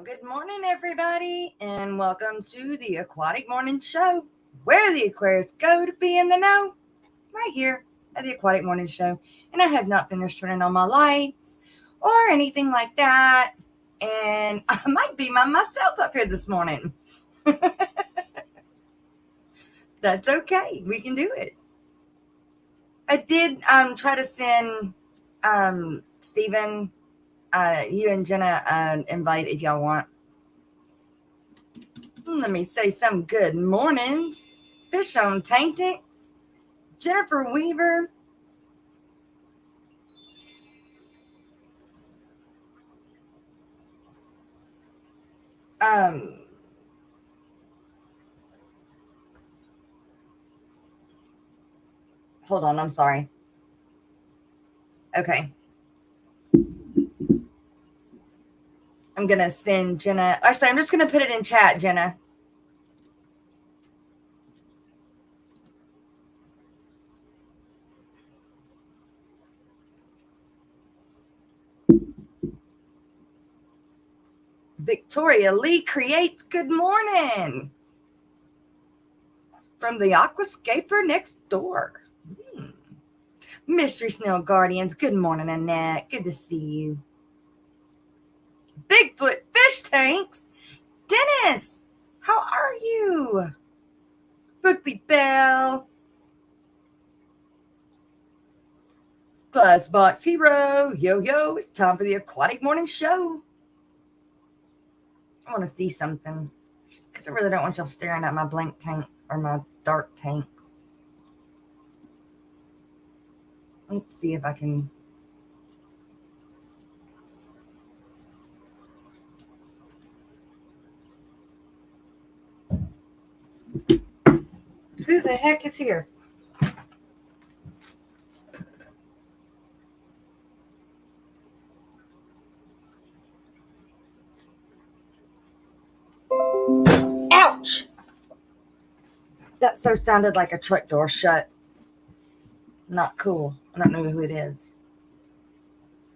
good morning, everybody, and welcome to the Aquatic Morning Show, where the Aquarius go to be in the know, right here at the Aquatic Morning Show. And I have not finished turning on my lights or anything like that, and I might be myself up here this morning. That's okay. We can do it. I did try to send Stephen, you and Jenna an invite if y'all want. Let me say some good mornings. Fish on Taintix, Jennifer Weaver, hold on, I'm sorry. Okay. I'm going to send Jenna. Actually, I'm just going to put it in chat, Jenna. Victoria Lee creates good morning from the Aquascaper next door. Mystery Snail Guardians, good morning, Annette. Good to see you. Bigfoot Fish Tanks, Dennis, how are you? Brookley Bell, Fuzzbox Hero, yo, it's time for the Aquatic Morning Show. I want to see something because I really don't want y'all staring at my blank tank or my dark tanks. Let's see if I can. Who the heck is here? Ouch! That so sounded like a truck door shut. Not cool. I don't know who it is.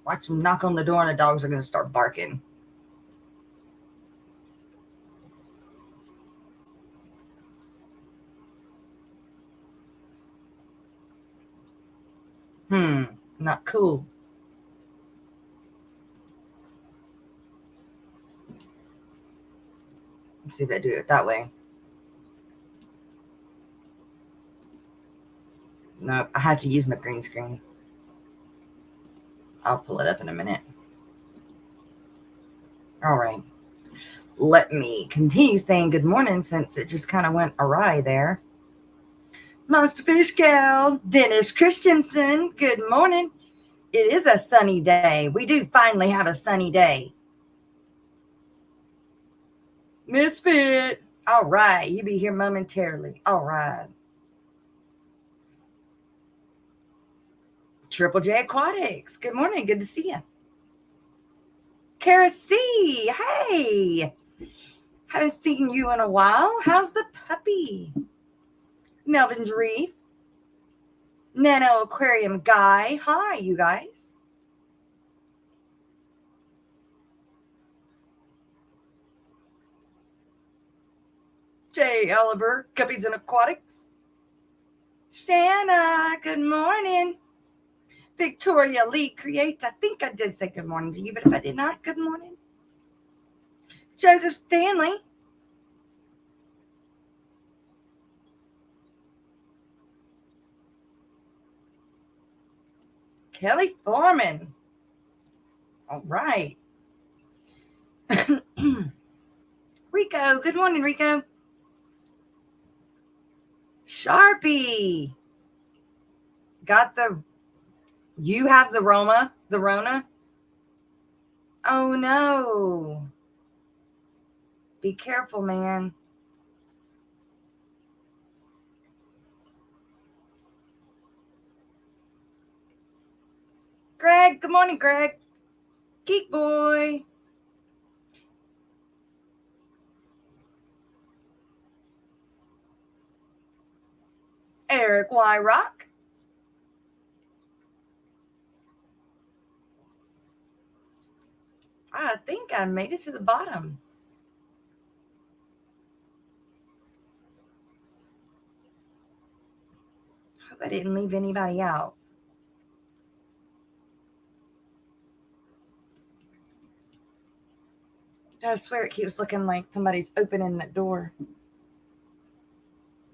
Watch them knock on the door and the dogs are going to start barking. Not cool. Let's see if I do it that way. Nope, I have to use my green screen. I'll pull it up in a minute. All right. Let me continue saying good morning since it just kind of went awry there. Monster Fish Gal, Dennis Christensen, good morning. It is a sunny day. We do finally have a sunny day. Misfit. All right. You be here momentarily. All right. Triple J Aquatics. Good morning. Good to see you. Kara C. Hey. Haven't seen you in a while. How's the puppy? Melvin's Reef. Nano Aquarium Guy. Hi, you guys. Jay Oliver, Guppies and Aquatics. Shanna, good morning. Victoria Lee Creates. I think I did say good morning to you, but if I did not, good morning. Joseph Stanley. Kelly Foreman. All right. Rico. Good morning, Rico. Sharpie. You have the Rona? Oh, no. Be careful, man. Greg. Good morning, Greg. Geek Boy. Eric Y. Rock. I think think I made it to the bottom. Hope I didn't leave anybody out. I swear it keeps looking like somebody's opening that door.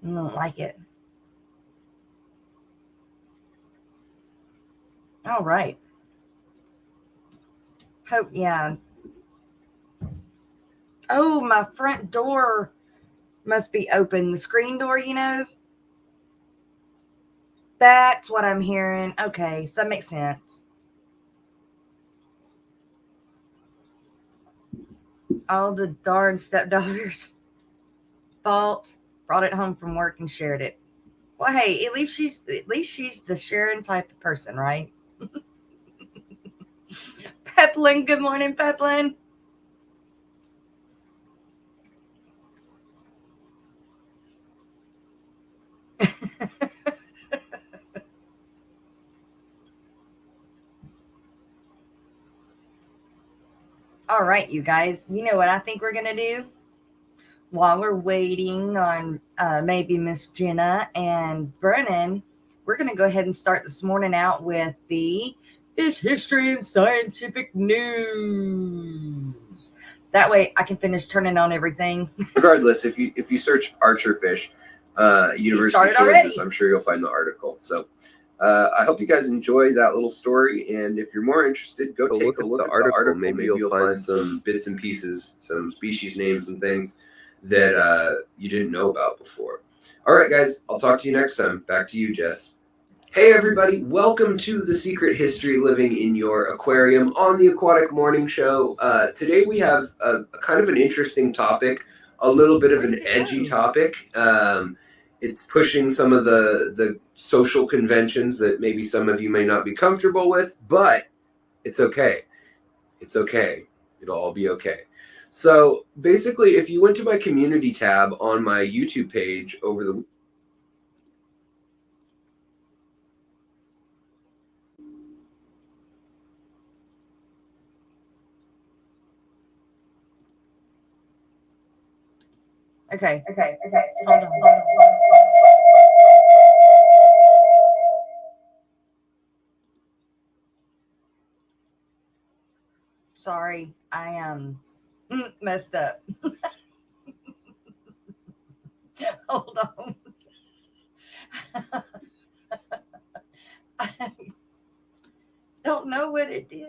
I don't like it. All right. Hope, yeah. Oh, my front door must be open. The screen door, you know? That's what I'm hearing. Okay, so that makes sense. All the darn stepdaughters' fault. Brought it home from work and shared it. Well, hey, at least she's the sharing type of person, right? Peplin, good morning, Peplin. All right, you guys. You know what I think we're gonna do while we're waiting on maybe Miss Jenna and Brennan. We're gonna go ahead and start this morning out with the fish history and scientific news. That way, I can finish turning on everything. Regardless, if you search archerfish, University of Kansas, I'm sure you'll find the article. So I hope you guys enjoy that little story, and if you're more interested, go take a look at the article. Maybe you'll find some bits and pieces, some species names and things that you didn't know about before. All right, guys, I'll talk to you next time. Back to you, Jess. Hey everybody, welcome to The Secret History Living in Your Aquarium on the Aquatic Morning Show. Today we have a kind of an interesting topic, a little bit of an edgy topic. It's pushing some of the social conventions that maybe some of you may not be comfortable with, but it's okay. It's okay. It'll all be okay. So basically, if you went to my community tab on my YouTube page over the Okay. Hold on. Sorry, I messed up. Hold on. I don't know what it did.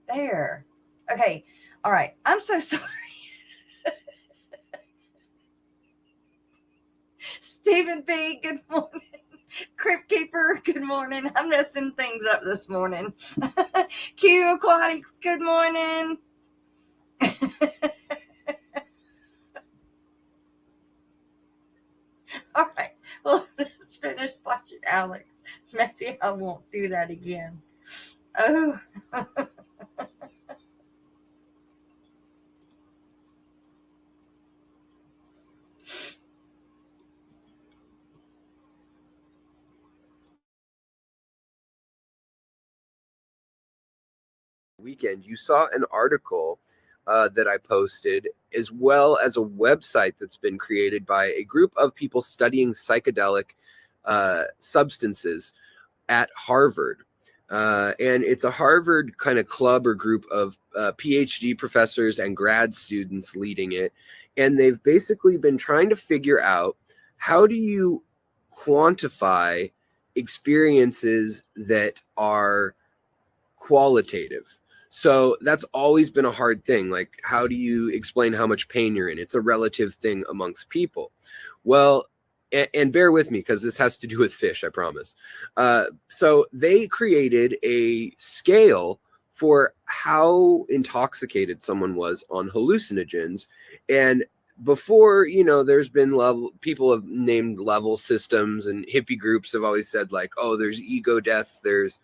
There. Okay. All right. I'm so sorry. Stephen B., good morning. Crypt Keeper, good morning. I'm messing things up this morning. Q Aquatics, good morning. All right. Well, let's finish watching Alex. Maybe I won't do that again. Oh. weekend, you saw an article that I posted, as well as a website that's been created by a group of people studying psychedelic substances at Harvard. And it's a Harvard kind of club or group of PhD professors and grad students leading it. And they've basically been trying to figure out, how do you quantify experiences that are qualitative? So that's always been a hard thing. Like, how do you explain how much pain you're in? It's a relative thing amongst people. Well, and bear with me, because this has to do with fish, I promise. So they created a scale for how intoxicated someone was on hallucinogens. And before, there's been people have named level systems, and hippie groups have always said, like, oh, there's ego death, there's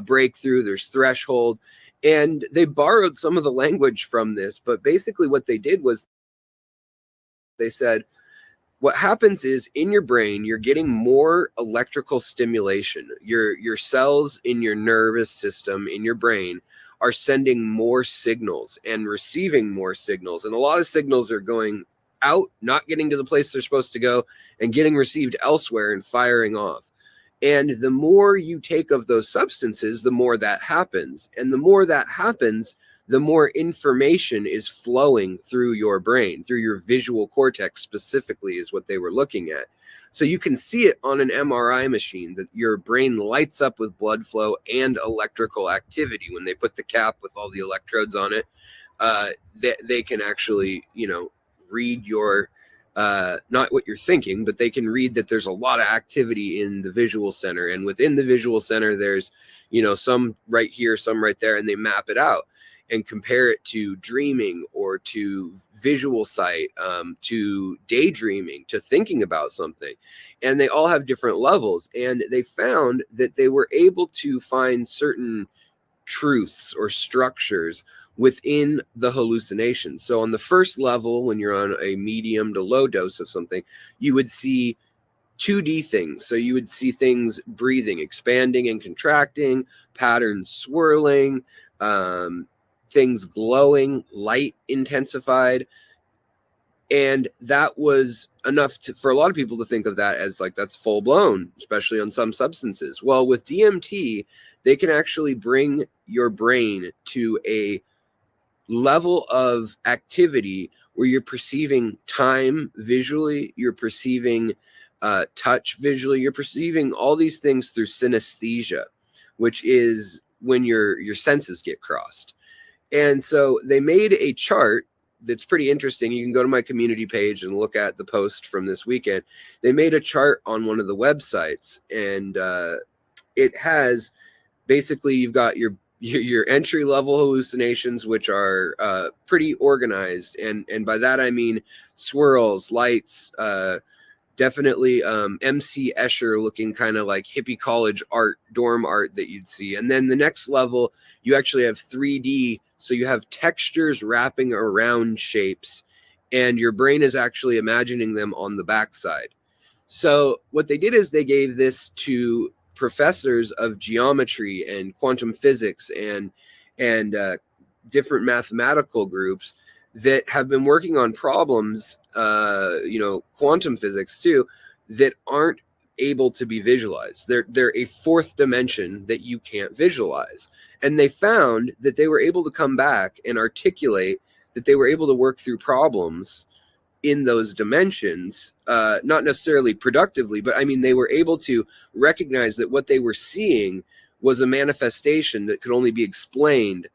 breakthrough, there's threshold. And they borrowed some of the language from this, but basically what they did was they said, what happens is in your brain, you're getting more electrical stimulation. Your cells in your nervous system in your brain are sending more signals and receiving more signals. And a lot of signals are going out, not getting to the place they're supposed to go, and getting received elsewhere and firing off. And the more you take of those substances, the more that happens. And the more that happens, the more information is flowing through your brain, through your visual cortex specifically, is what they were looking at. So you can see it on an MRI machine that your brain lights up with blood flow and electrical activity. When they put the cap with all the electrodes on it, they can actually, read your not what you're thinking, but they can read that there's a lot of activity in the visual center. And within the visual center, there's, some right here, some right there, and they map it out and compare it to dreaming or to visual sight, to daydreaming, to thinking about something. And they all have different levels. And they found that they were able to find certain truths or structures within the hallucination. So on the first level, when you're on a medium to low dose of something, you would see 2D things. So you would see things breathing, expanding and contracting, patterns swirling, things glowing, light intensified. And that was enough for a lot of people to think of that as like, that's full blown, especially on some substances. Well, with DMT, they can actually bring your brain to a level of activity where you're perceiving time visually, you're perceiving touch visually, you're perceiving all these things through synesthesia, which is when your senses get crossed. And so they made a chart that's pretty interesting. You can go to my community page and look at the post from this weekend. They made a chart on one of the websites, and it has basically, you've got your entry level hallucinations, which are pretty organized. And by that, I mean swirls, lights, definitely MC Escher looking kind of like hippie college art, dorm art that you'd see. And then the next level, you actually have 3D. So you have textures wrapping around shapes, and your brain is actually imagining them on the backside. So what they did is they gave this to professors of geometry and quantum physics and different mathematical groups that have been working on problems, quantum physics too, that aren't able to be visualized. They're a fourth dimension that you can't visualize. And they found that they were able to come back and articulate that they were able to work through problems in those dimensions, not necessarily productively, but I mean, they were able to recognize that what they were seeing was a manifestation that could only be explained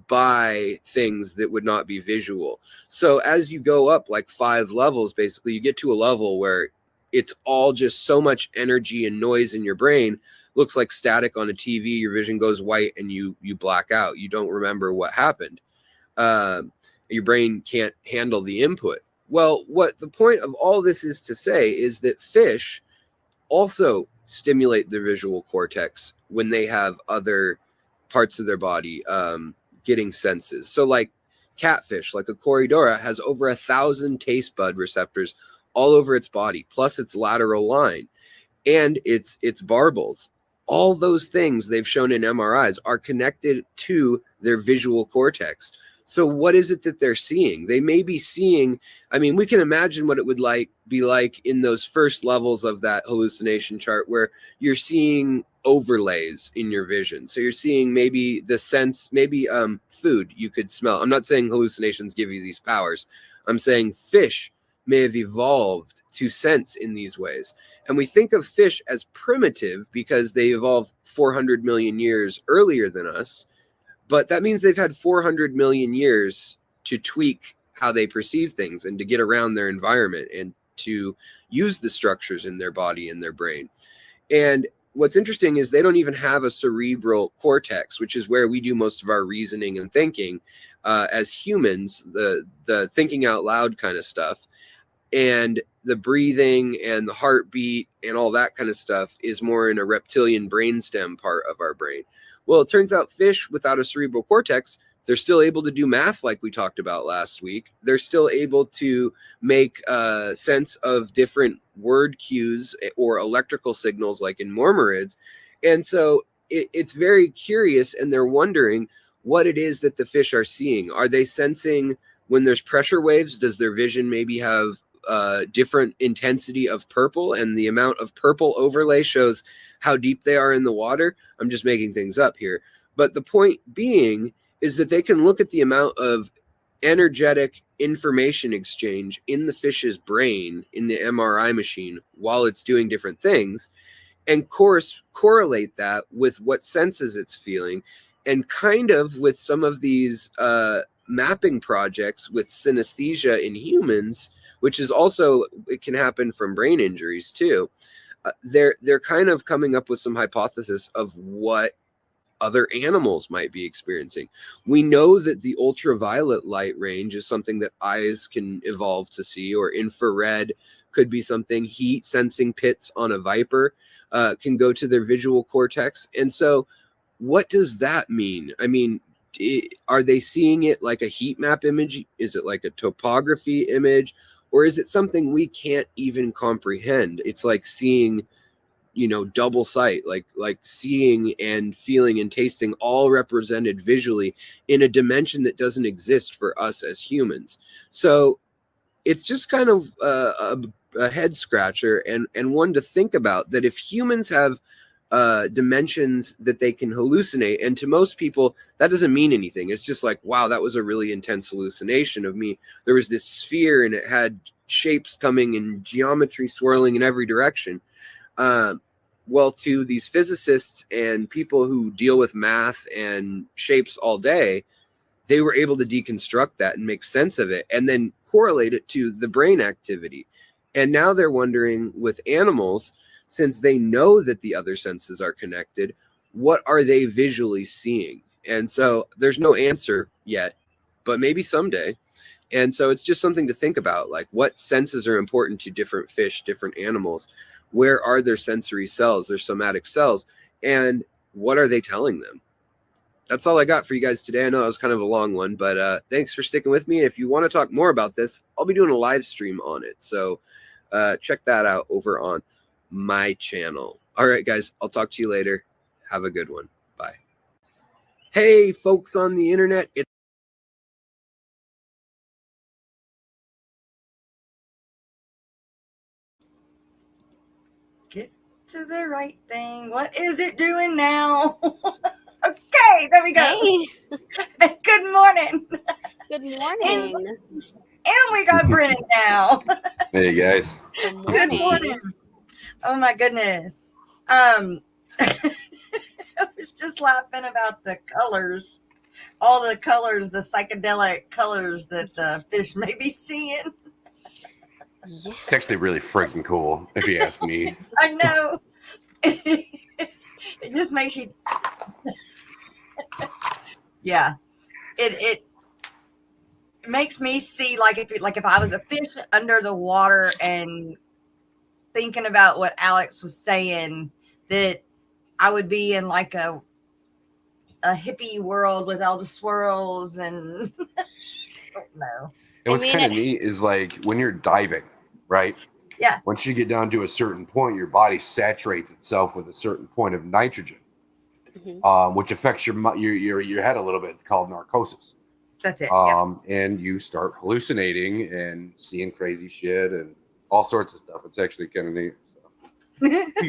by things that would not be visual. So as you go up like 5 levels, basically, you get to a level where it's all just so much energy and noise in your brain, looks like static on a TV, your vision goes white and you black out. You don't remember what happened. Your brain can't handle the input. Well, what the point of all this is to say is that fish also stimulate the visual cortex when they have other parts of their body getting senses. So like catfish, like a Corydoras, has over 1,000 taste bud receptors all over its body, plus its lateral line and its barbels. All those things they've shown in MRIs are connected to their visual cortex. So what is it that they're seeing? They may be seeing, I mean, we can imagine what it would be like in those first levels of that hallucination chart where you're seeing overlays in your vision. So you're seeing maybe the sense, maybe food you could smell. I'm not saying hallucinations give you these powers. I'm saying fish may have evolved to sense in these ways. And we think of fish as primitive because they evolved 400 million years earlier than us. But that means they've had 400 million years to tweak how they perceive things and to get around their environment and to use the structures in their body and their brain. And what's interesting is they don't even have a cerebral cortex, which is where we do most of our reasoning and thinking as humans, the thinking out loud kind of stuff. And the breathing and the heartbeat and all that kind of stuff is more in a reptilian brainstem part of our brain. Well, it turns out fish without a cerebral cortex They're still able to do math like we talked about last week. They're still able to make sense of different word cues or electrical signals like in mormyrids. And so it's very curious, and they're wondering what it is that the fish are seeing. Are they sensing when there's pressure waves? Does their vision maybe have different intensity of purple, and the amount of purple overlay shows how deep they are in the water? I'm just making things up here. But the point being is that they can look at the amount of energetic information exchange in the fish's brain in the MRI machine while it's doing different things, and correlate that with what senses it's feeling. And kind of with some of these mapping projects with synesthesia in humans, which is also, it can happen from brain injuries too. They're kind of coming up with some hypothesis of what other animals might be experiencing. We know that the ultraviolet light range is something that eyes can evolve to see, or infrared could be something. Heat sensing pits on a viper can go to their visual cortex. And so what does that mean? I mean, are they seeing it like a heat map image? Is it like a topography image? Or is it something we can't even comprehend? It's like seeing, double sight, like seeing and feeling and tasting all represented visually in a dimension that doesn't exist for us as humans. So it's just kind of a head scratcher, and one to think about, that if humans have dimensions that they can hallucinate, and to most people that doesn't mean anything. It's just like, wow, that was a really intense hallucination of me. There was this sphere and it had shapes coming and geometry swirling in every direction. Well, to these physicists and people who deal with math and shapes all day, they were able to deconstruct that and make sense of it and then correlate it to the brain activity. And now they're wondering with animals, since they know that the other senses are connected, what are they visually seeing? And so there's no answer yet, but maybe someday. And so it's just something to think about, like what senses are important to different fish, different animals. Where are their sensory cells, their somatic cells, and what are they telling them? That's all I got for you guys today. I know it was kind of a long one, but thanks for sticking with me. If you want to talk more about this, I'll be doing a live stream on it. So check that out over on my channel. All right, guys, I'll talk to you later. Have a good one. Bye. Hey, folks on the internet. Get to the right thing. What is it doing now? Okay, there we go. Hey, Good morning. good And, morning. and we got Brennan now. Hey guys. Good morning. Good morning. Oh my goodness. I was just laughing about the colors. All the colors, the psychedelic colors that the fish may be seeing. Yeah. It's actually really freaking cool, if you ask me. I know. It just makes you. Yeah. It makes me see, like if I was a fish under the water and thinking about what Alex was saying, that I would be in like a hippie world with all the swirls and I don't know. And what's I mean, kind of neat is like when you're diving, right? Yeah. Once you get down to a certain point, your body saturates itself with a certain point of nitrogen, which affects your head a little bit. It's called narcosis. That's it. Yeah. And you start hallucinating and seeing crazy shit and all sorts of stuff. It's actually kind of neat. So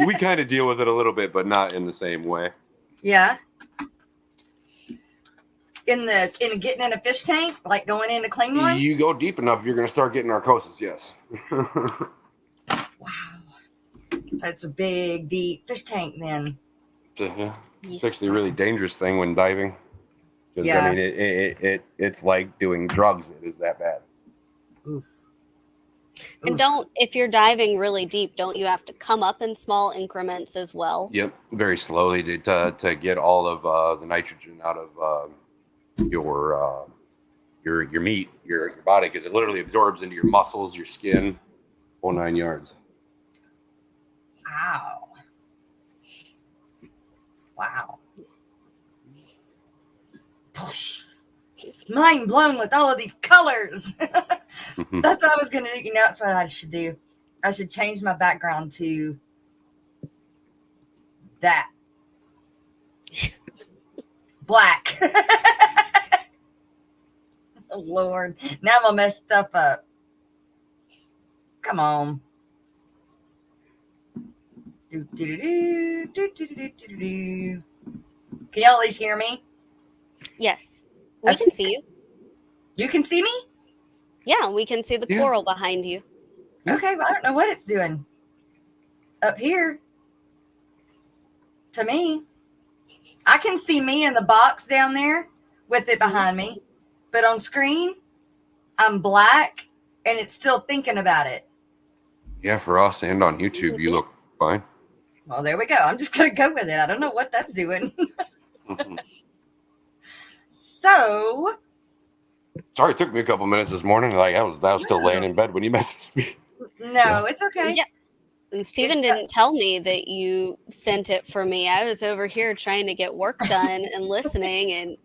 we kind of deal with it a little bit, but not in the same way. Yeah. In getting in a fish tank, like going in to clean one. You go deep enough, you're going to start getting narcosis. Yes. Wow, that's a big, deep fish tank. Then It's actually a really dangerous thing when diving. Because Yeah. I mean, it's like doing drugs. It is that bad. Oof. And if you're diving really deep, don't you have to come up in small increments as well? Yep, very slowly to get all of the nitrogen out of your meat, your body, because it literally absorbs into your muscles, your skin, whole 9 yards. Wow. Wow. mind blown with all of these colors. That's what I was gonna do. You know, that's what I should do. I should change my background to that black. Oh Lord, now I'm gonna mess stuff up. Come on. Do, do, do, do, do, do, do, do, do. Can y'all at least hear me? Yes, we can see you. You can see me? Yeah, we can see the coral behind you. Okay, well, I don't know what it's doing up here. To me, I can see me in the box down there with it behind me, but on screen, I'm black and it's still thinking about it. Yeah, for us and on YouTube, you look fine. Well, there we go. I'm just going to go with it. I don't know what that's doing. So. Sorry, it took me a couple minutes this morning. Like I was still laying in bed when you messaged me. No, it's okay. Yeah. And Stephen didn't tell me that you sent it for me. I was over here trying to get work done and listening. And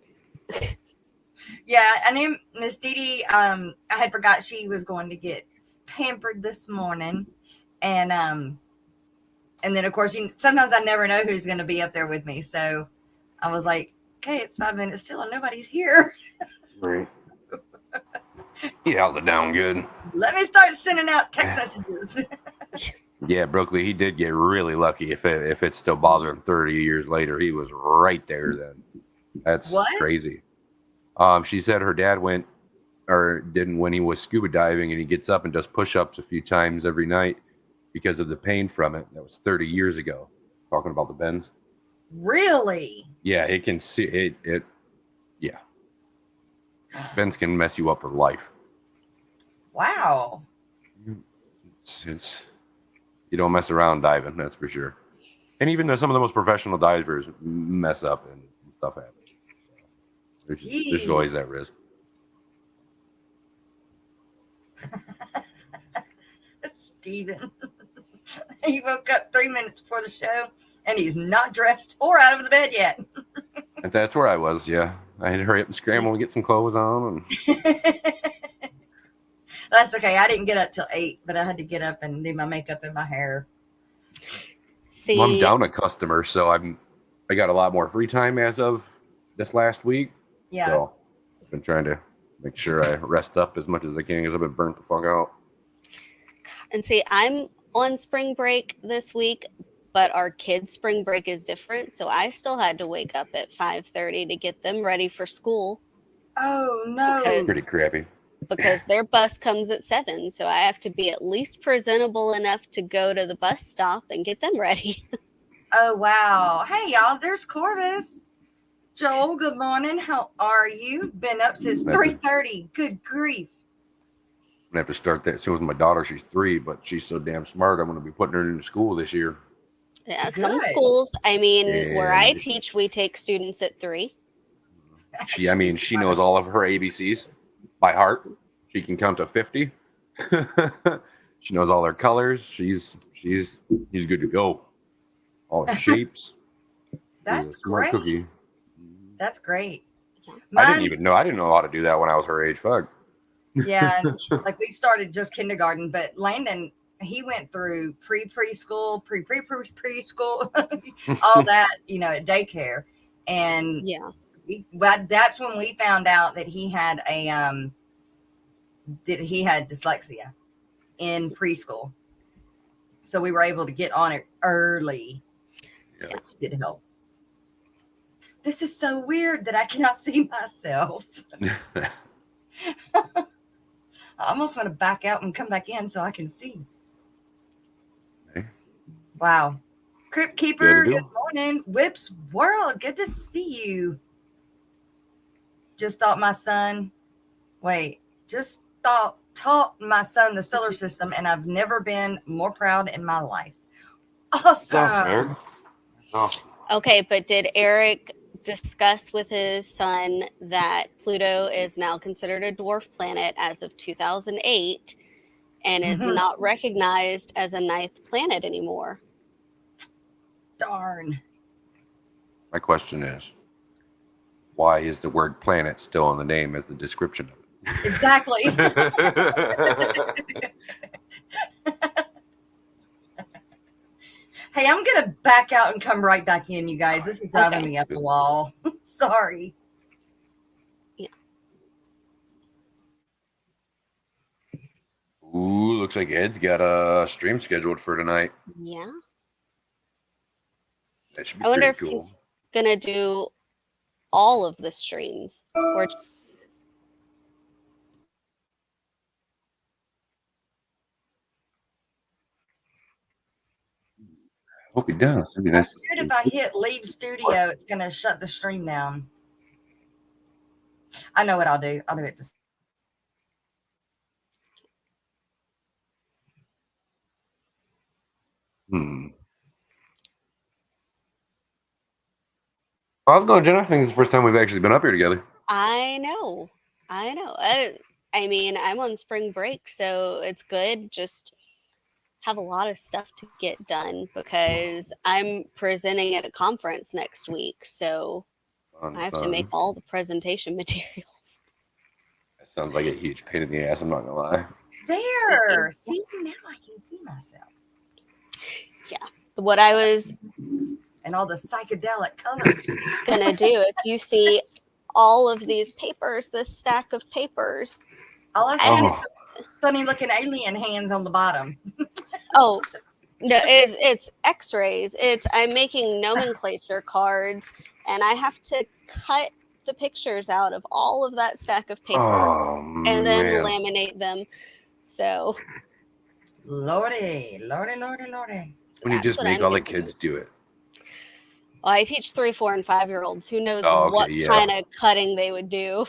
yeah, I knew Miss Dee Dee. I had forgot she was going to get pampered this morning, and then of course sometimes I never know who's going to be up there with me. So I was like, okay, it's 5 minutes still and nobody's here. Right. He held it down good. Let me start sending out text messages. Yeah, Brooklyn, he did get really lucky. If it still bothered him 30 years later, he was right there then. That's crazy. She said her dad didn't when he was scuba diving, and he gets up and does push-ups a few times every night because of the pain from it. That was 30 years ago. Talking about the bends. Really? Yeah, it can see it. Yeah. Bends can mess you up for life. Wow. It's you don't mess around diving, that's for sure. And even though some of the most professional divers mess up and stuff happens, so there's always that risk. Steven. He woke up 3 minutes before the show and he's not dressed or out of the bed yet. And that's where I was, yeah. I had to hurry up and scramble and get some clothes on. And that's okay. I didn't get up till 8, but I had to get up and do my makeup and my hair. See, well, I'm down a customer, so I got a lot more free time as of this last week. Yeah. So I've been trying to make sure I rest up as much as I can because I've been burnt the fuck out. And see, I'm on spring break this week, but our kids' spring break is different. So I still had to wake up at 5:30 to get them ready for school. Oh, no. Pretty crappy. Because their bus comes at 7. So I have to be at least presentable enough to go to the bus stop and get them ready. Oh, wow. Hey, y'all, there's Corvus. Joel, good morning. How are you? Been up since 3:30. Good grief. I'm going to have to start that soon with my daughter. She's 3, but she's so damn smart. I'm going to be putting her into school this year. Yeah, Good. some schools, where I teach, we take students at 3. She knows all of her ABCs by heart. She can count to 50. She knows all her colors. She's good to go. All the shapes. That's smart great. Cookie. That's great. I didn't know how to do that when I was her age. Fuck. Yeah, like we started just kindergarten, but Landon, he went through preschool, preschool, all that, at daycare, and but that's when we found out that he had dyslexia in preschool, so we were able to get on it early, which did help. This is so weird that I cannot see myself. I almost want to back out and come back in so I can see. Okay. Wow. Crypt Keeper, good morning. Whips World, good to see you. Just taught my son the solar system, and I've never been more proud in my life. Awesome. Awesome, Eric. Awesome. Okay, but did Eric discuss with his son that Pluto is now considered a dwarf planet as of 2008 and is not recognized as a 9th planet anymore? Darn. My question is, why is the word planet still in the name as the description of it? Exactly. Hey, I'm going to back out and come right back in, you guys. This is driving Okay. me up the wall. Sorry. Ooh, looks like Ed's got a stream scheduled for tonight. Yeah. That should be I wonder pretty if cool. he's gonna do all of the streams or Hope he does. It'd be I'm nice. scared if I hit leave studio, it's going to shut the stream down. I know what I'll do. I'll do it just. How's it going, Jen? I think this is the first time we've actually been up here together. I know. I mean, I'm on spring break, so it's good. Just have a lot of stuff to get done because I'm presenting at a conference next week, so Fun, I have to fun. make all the presentation materials. That sounds like a huge pain in the ass. I'm not gonna lie. There. See, now I can see myself. Yeah. What I was And all the psychedelic colors. gonna do, if you see all of these papers, this stack of papers. All I see is some funny looking alien hands on the bottom. Oh, no, it's x-rays. I'm making nomenclature cards, and I have to cut the pictures out of all of that stack of paper and then laminate them. So Lordy, lordy, lordy, lordy. When you just make all the kids do it. Well, I teach 3, 4, and 5-year-olds. Who knows what kind of cutting they would do?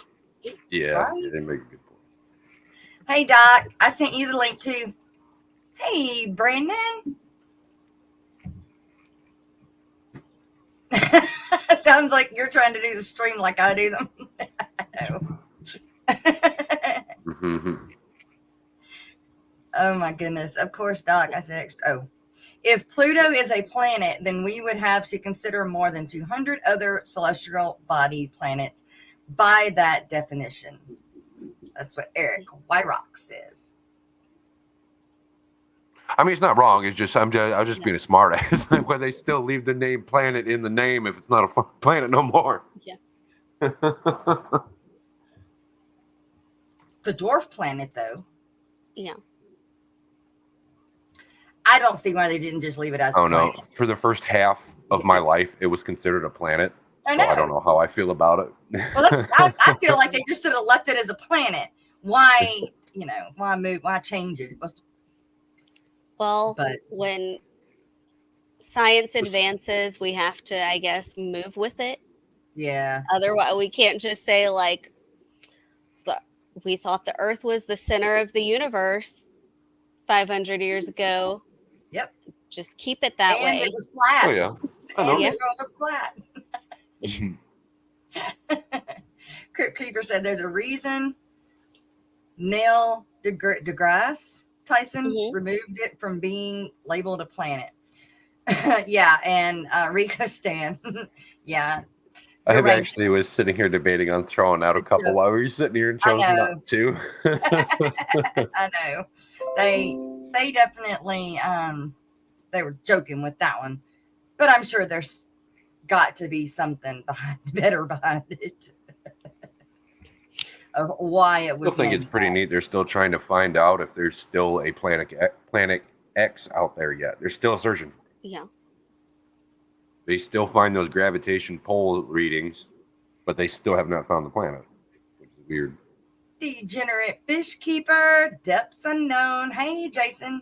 Yeah, Right? they make a good point. Hey, Doc, I sent you the link too. Hey, Brandon. Sounds like you're trying to do the stream like I do them. Oh my goodness. Of course, Doc. I said extra. Oh. If Pluto is a planet, then we would have to consider more than 200 other celestial body planets by that definition. That's what Eric Wyrock says. I mean, it's not wrong. It's just I was just being a smart ass. Why they still leave the name planet in the name if it's not a planet no more? Yeah. The dwarf planet, though. Yeah. I don't see why they didn't just leave it as a planet. No. For the first half of my life, it was considered a planet. I know. So I don't know how I feel about it. Well, I feel like they just should have left it as a planet. Why, why move? Why change it? Well, when science advances, we have to, I guess, move with it. Yeah. Otherwise, we can't just say, like, we thought the Earth was the center of the universe 500 years ago. Yep. Just keep it that way. It was flat. Oh, yeah. And it was flat. Crypt Keeper said there's a reason Neil deGrasse Tyson removed it from being labeled a planet. Yeah, and Rico Stan. Yeah. I actually was sitting here debating on throwing out a couple while we were sitting here and chose not to. I know. They definitely they were joking with that one. But I'm sure there's got to be something better behind it. Of why it was. I still think it's pretty neat. They're still trying to find out if there's still a planet X out there yet. They're still searching for it. Yeah. They still find those gravitation pole readings, but they still have not found the planet, which is weird. Degenerate Fish Keeper, depths unknown. Hey, Jason.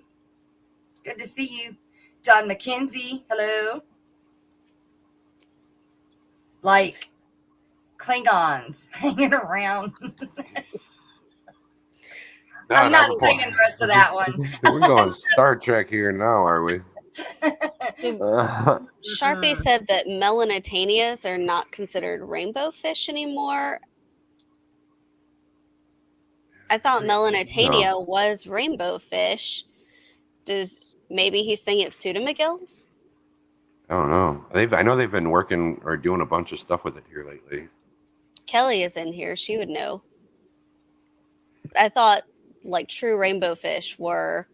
Good to see you. John McKenzie, hello. Like Klingons hanging around. I'm not saying the rest of that one. We're going Star Trek here now, are we? Sharpie said that melanitanias are not considered rainbow fish anymore. I thought melanitania was rainbow fish. Maybe he's thinking of pseudomagills? I don't know. I know they've been working or doing a bunch of stuff with it here lately. Kelly is in here. She would know. I thought like true rainbow fish were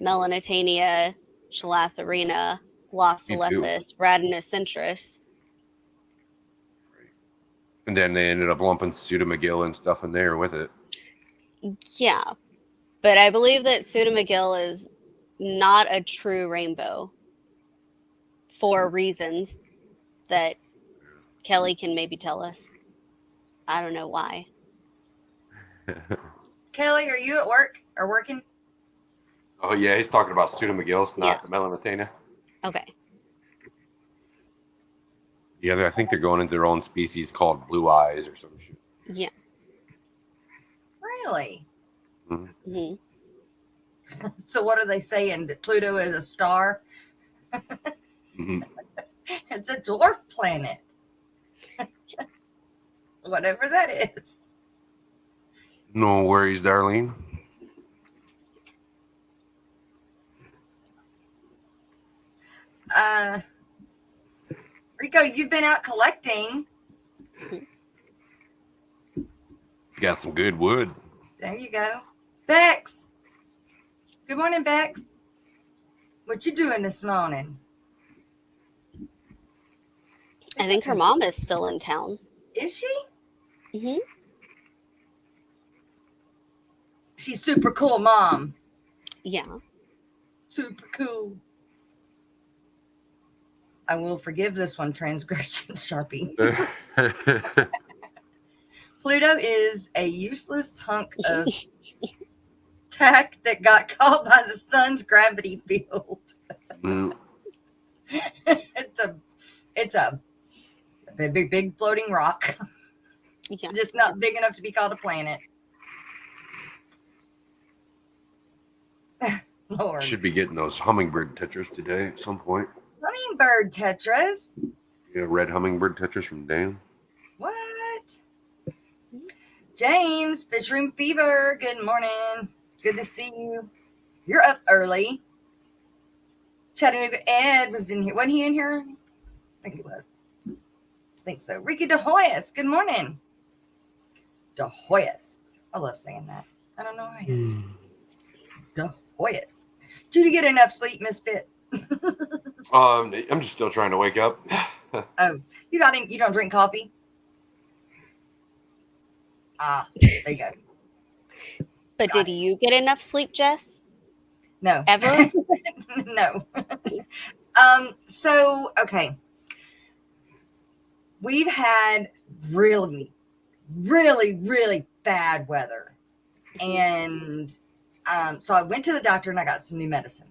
Melanitania, Chalatharina, Glossolepis, Radinocentris. And then they ended up lumping Pseudomcgill and stuff in there with it. Yeah, but I believe that Pseudomcgill is not a true rainbow for reasons that Kelly can maybe tell us. I don't know why. Kelly, are you at work or working? Oh yeah, he's talking about Pseudomcgills, not Yeah. the Melanitania. Okay. Yeah, I think they're going into their own species called blue eyes or some shit. Yeah. Really? Mm-hmm. So what are they saying? That Pluto is a star? Mm-hmm. It's a dwarf planet. Whatever that is. No worries, Darlene. Rico, you've been out collecting. Got some good wood. There you go. Bex. Good morning, Bex. What you doing this morning? I think her mom is still in town. Is she? Mm-hmm. She's super cool, Mom. Yeah. Super cool. I will forgive this one, transgression, Sharpie. Pluto is a useless hunk of tack that got caught by the sun's gravity field. It's a big floating rock. Yeah. Just not big enough to be called a planet. Lord. Should be getting those hummingbird tetras today at some point. Hummingbird tetras. Yeah, red hummingbird tetras from Dan. What? James, Fish Room Fever. Good morning. Good to see you. You're up early. Chattanooga Ed was in here. Wasn't he in here? I think he was. I think so. Ricky DeHoyas. Good morning. DeHoyas. I love saying that. I don't know why. DeHoyas. Did you get enough sleep, Misfit? I'm just still trying to wake up. Oh, you don't drink coffee? Ah, there you go. But Got did you get enough sleep, Jess? No. Ever? No. So, okay. We've had really, really, really bad weather. And so I went to the doctor and I got some new medicine.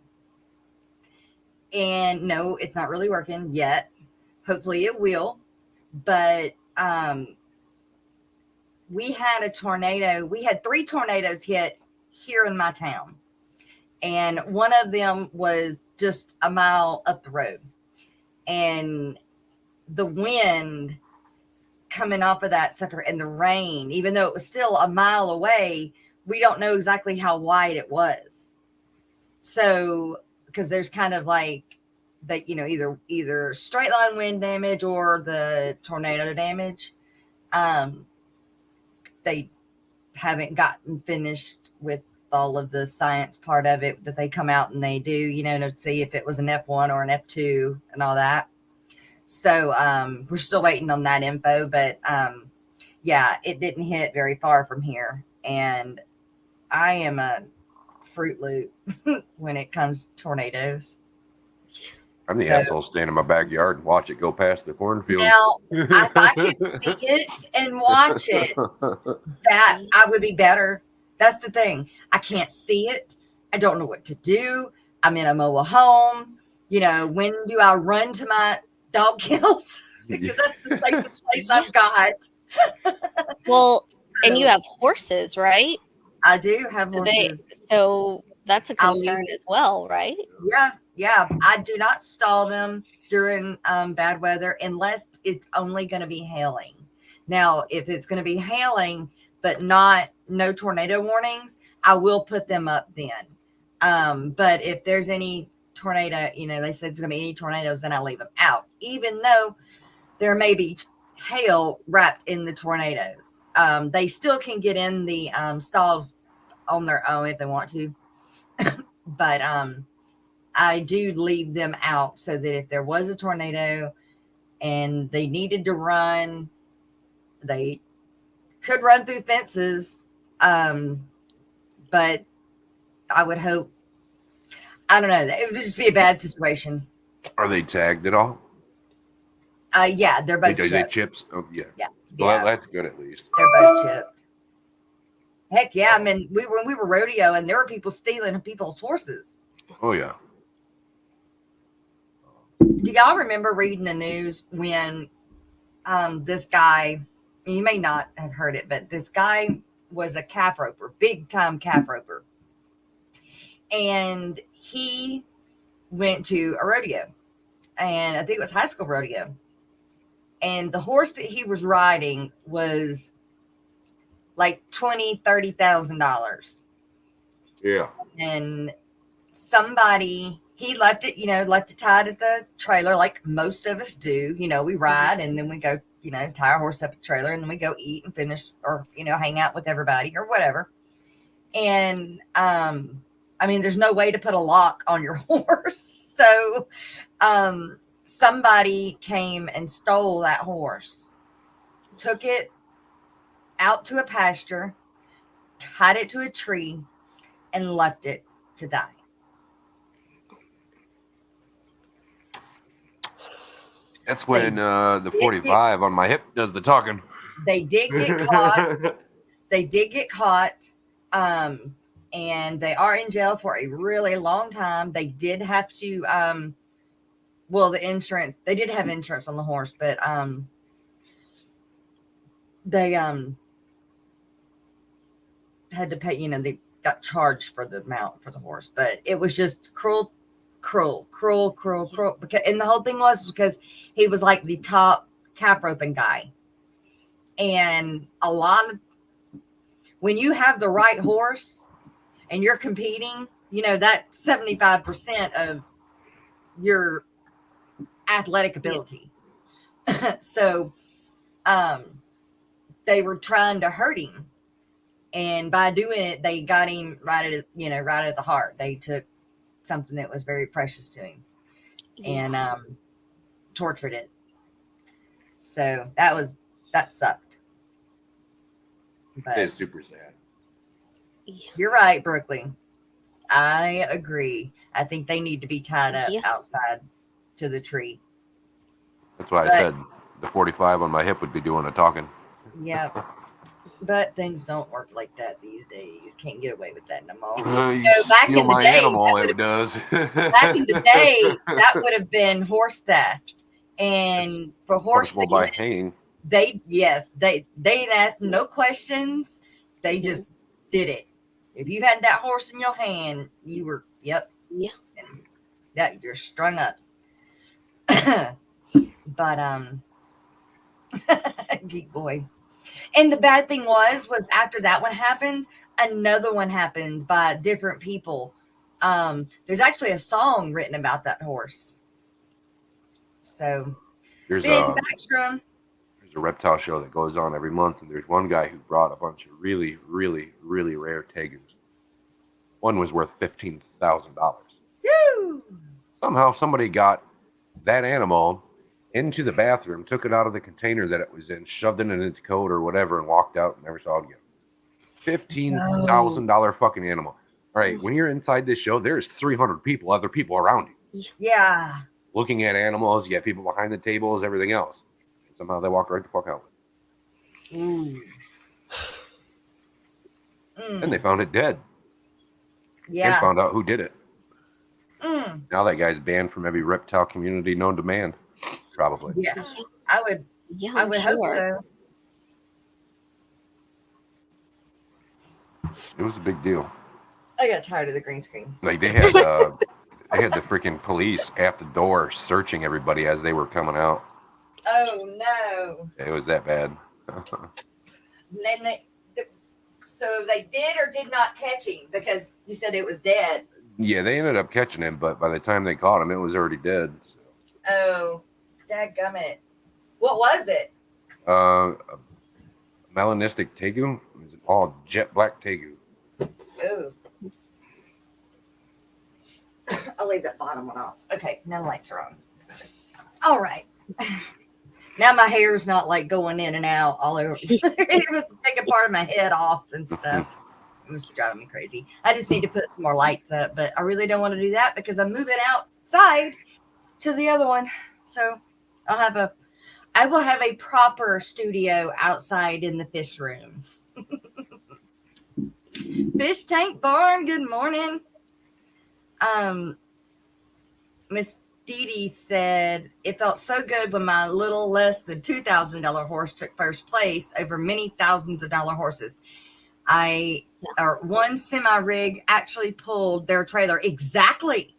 And no, it's not really working yet. Hopefully it will. But we had a tornado. We had 3 tornadoes hit here in my town. And one of them was just a mile up the road. And the wind coming off of that sucker and the rain, even though it was still a mile away, we don't know exactly how wide it was. So, because there's kind of like that, either straight line wind damage or the tornado damage. They haven't gotten finished with all of the science part of it that they come out and they do, to see if it was an F1 or an F2 and all that. So we're still waiting on that info, but yeah, it didn't hit very far from here. And I am a Fruit Loop when it comes to tornadoes. I'm the asshole standing in my backyard and watch it go past the cornfield. Now, if I could see it and watch it, that I would be better. That's the thing. I can't see it. I don't know what to do. I'm in a mobile home. When do I run to my dog kennels? Because that's the safest place I've got. Well, and you have horses, right? I do have horses. So that's a concern as well, right? Yeah. I do not stall them during bad weather unless it's only going to be hailing. Now, if it's going to be hailing, but no tornado warnings, I will put them up then. But if there's any tornado, they said there's going to be any tornadoes, then I leave them out, even though there may be hail wrapped in the tornadoes. They still can get in the stalls on their own if they want to, but I do leave them out so that if there was a tornado and they needed to run, they could run through fences. But I would hope, I don't know, it would just be a bad situation. Are they tagged at all? Yeah, they're both They chipped. chips? Oh, yeah. Yeah. Well, Yeah. that's good at least. They're both chipped. Heck yeah. I mean, when we were rodeo and there were people stealing people's horses. Oh, yeah. Do y'all remember reading the news when this guy, you may not have heard it, but this guy was a calf roper, big time calf roper. And he went to a rodeo, and I think it was high school rodeo. And the horse that he was riding was like $20,000-$30,000. Yeah. And somebody, he left it tied at the trailer like most of us do. We ride and then we go, tie our horse up at the trailer and then we go eat and finish or, hang out with everybody or whatever. And, I mean, there's no way to put a lock on your horse. So, somebody came and stole that horse, took it out to a pasture, tied it to a tree, and left it to die. That's when the 45 on my hip does the talking. They did get caught. They did get caught. And they are in jail for a really long time. They did have to, the insurance, they did have insurance on the horse, but they had to pay, they got charged for the amount for the horse, but it was just cruel. Because, and the whole thing was because he was like the top calf roping guy. And when you have the right horse and you're competing, that's 75% of your athletic ability. So, they were trying to hurt him. And by doing it, they got him right at the heart. They took something that was very precious to him and tortured it. So that sucked. But It's super sad. You're right, Brooklyn. I agree. I think they need to be tied up outside to the tree. That's why I said the 45 on my hip would be doing the talking. Yeah. But things don't work like that these days. Can't get away with that no more. Back in the day, animal, it does. Back in the day, that would have been horse theft. And for horse theft, by hanging. They didn't ask no questions. They just did it. If you had that horse in your hand, you were that you're strung up. But geek boy. And the bad thing was after that one happened, another one happened by different people. There's actually a song written about that horse. So there's Ben Backstrom. There's a reptile show that goes on every month, and there's one guy who brought a bunch of really, really, really rare tegus. One was worth $15,000. Somehow somebody got that animal into the bathroom, took it out of the container that it was in, shoved it in its coat or whatever, and walked out and never saw it again. $15,000 fucking animal. All right, when you're inside this show, there's 300 other people around you. Yeah. Looking at animals, you got people behind the tables, everything else. Somehow they walked right the fuck out. And they found it dead. Yeah. And found out who did it. Now that guy's banned from every reptile community known to man. Probably. Yeah. I would hope so. It was a big deal. I got tired of the green screen. Like they had the freaking police at the door searching everybody as they were coming out. Oh no! It was that bad. Then so they did or did not catch him because you said it was dead. Yeah, they ended up catching him, but by the time they caught him, it was already dead. So. Oh, dadgummit! What was it? Melanistic tegu is an all jet black tegu. Ooh. I'll leave that bottom one off. Okay, now the lights are on. All right. Now my hair's not like going in and out all over. It was taking part of my head off and stuff. It was driving me crazy. I just need to put some more lights up, but I really don't want to do that because I'm moving outside to the other one. So I will have a proper studio outside in the fish room. Fish Tank Barn, good morning. Miss Dee Dee said, it felt so good when my little less than $2,000 horse took first place over many thousands of dollar horses. One semi rig actually pulled their trailer exactly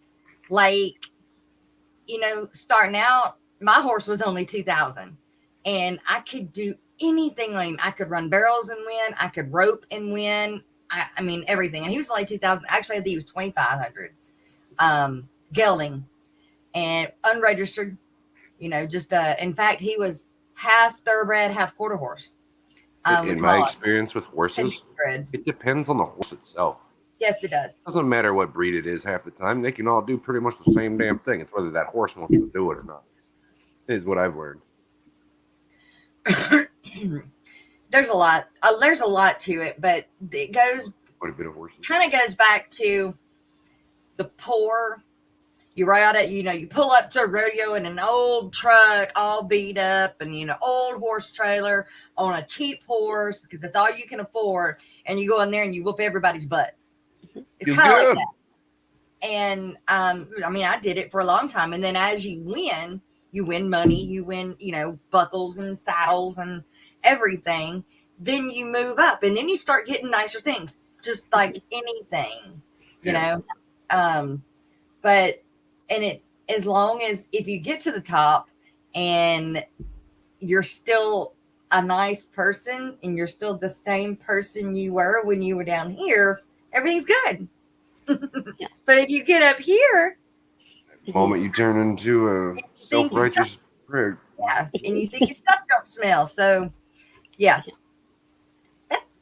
like, starting out, my horse was only 2,000 and I could do anything on him. I could run barrels and win. I could rope and win. I mean, everything. And he was only 2,000. Actually, I think he was 2,500 gelding and unregistered, in fact, he was half thoroughbred, half quarter horse. In my experience with horses, it depends on the horse itself. Yes, it does. It doesn't matter what breed it is half the time. They can all do pretty much the same damn thing. It's whether that horse wants to do it or not. Is what I've learned. There's a lot. There's a lot to it, but it goes. Quite a bit of horses. Kind of goes back to the poor. You ride it, you pull up to a rodeo in an old truck, all beat up, and old horse trailer on a cheap horse because that's all you can afford, and you go in there and you whoop everybody's butt. It's kind of like that. And I did it for a long time, and then as you win money, you win, buckles and saddles and everything. Then you move up, and then you start getting nicer things, just like anything, you know. But as long as if you get to the top and you're still a nice person and you're still the same person you were when you were down here, everything's good. But if you get up here, the moment you turn into a self-righteous prig, and you think your stuff don't smell, so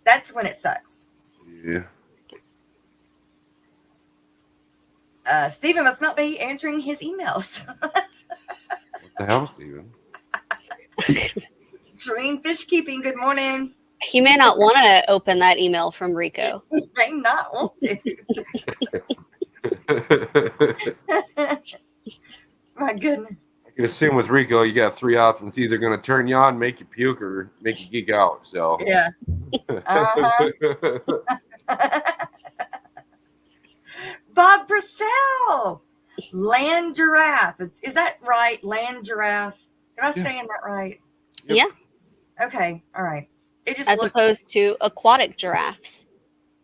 that's when it sucks. Yeah. Stephen must not be answering his emails. What the hell, Stephen? Dream Fish Keeping, good morning. He may not want to open that email from Rico. He may not want to. My goodness. I can assume with Rico, you got three options. Either going to turn you on, make you puke, or make you geek out. So yeah. Bob Purcell, land giraffe. Is that right? Land giraffe. Am I saying that right? Yep. Yeah. Okay. All right. It just as opposed to aquatic giraffes.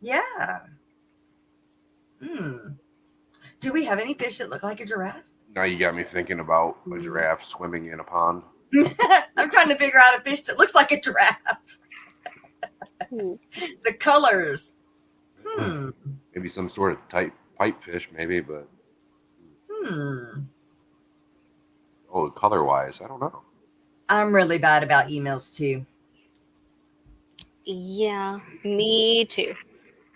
Yeah. Do we have any fish that look like a giraffe? Now you got me thinking about a giraffe swimming in a pond. I'm trying to figure out a fish that looks like a giraffe. The colors. Maybe some sort of tight pipe fish, maybe, but color wise, I don't know. I'm really bad about emails too. Yeah, me too.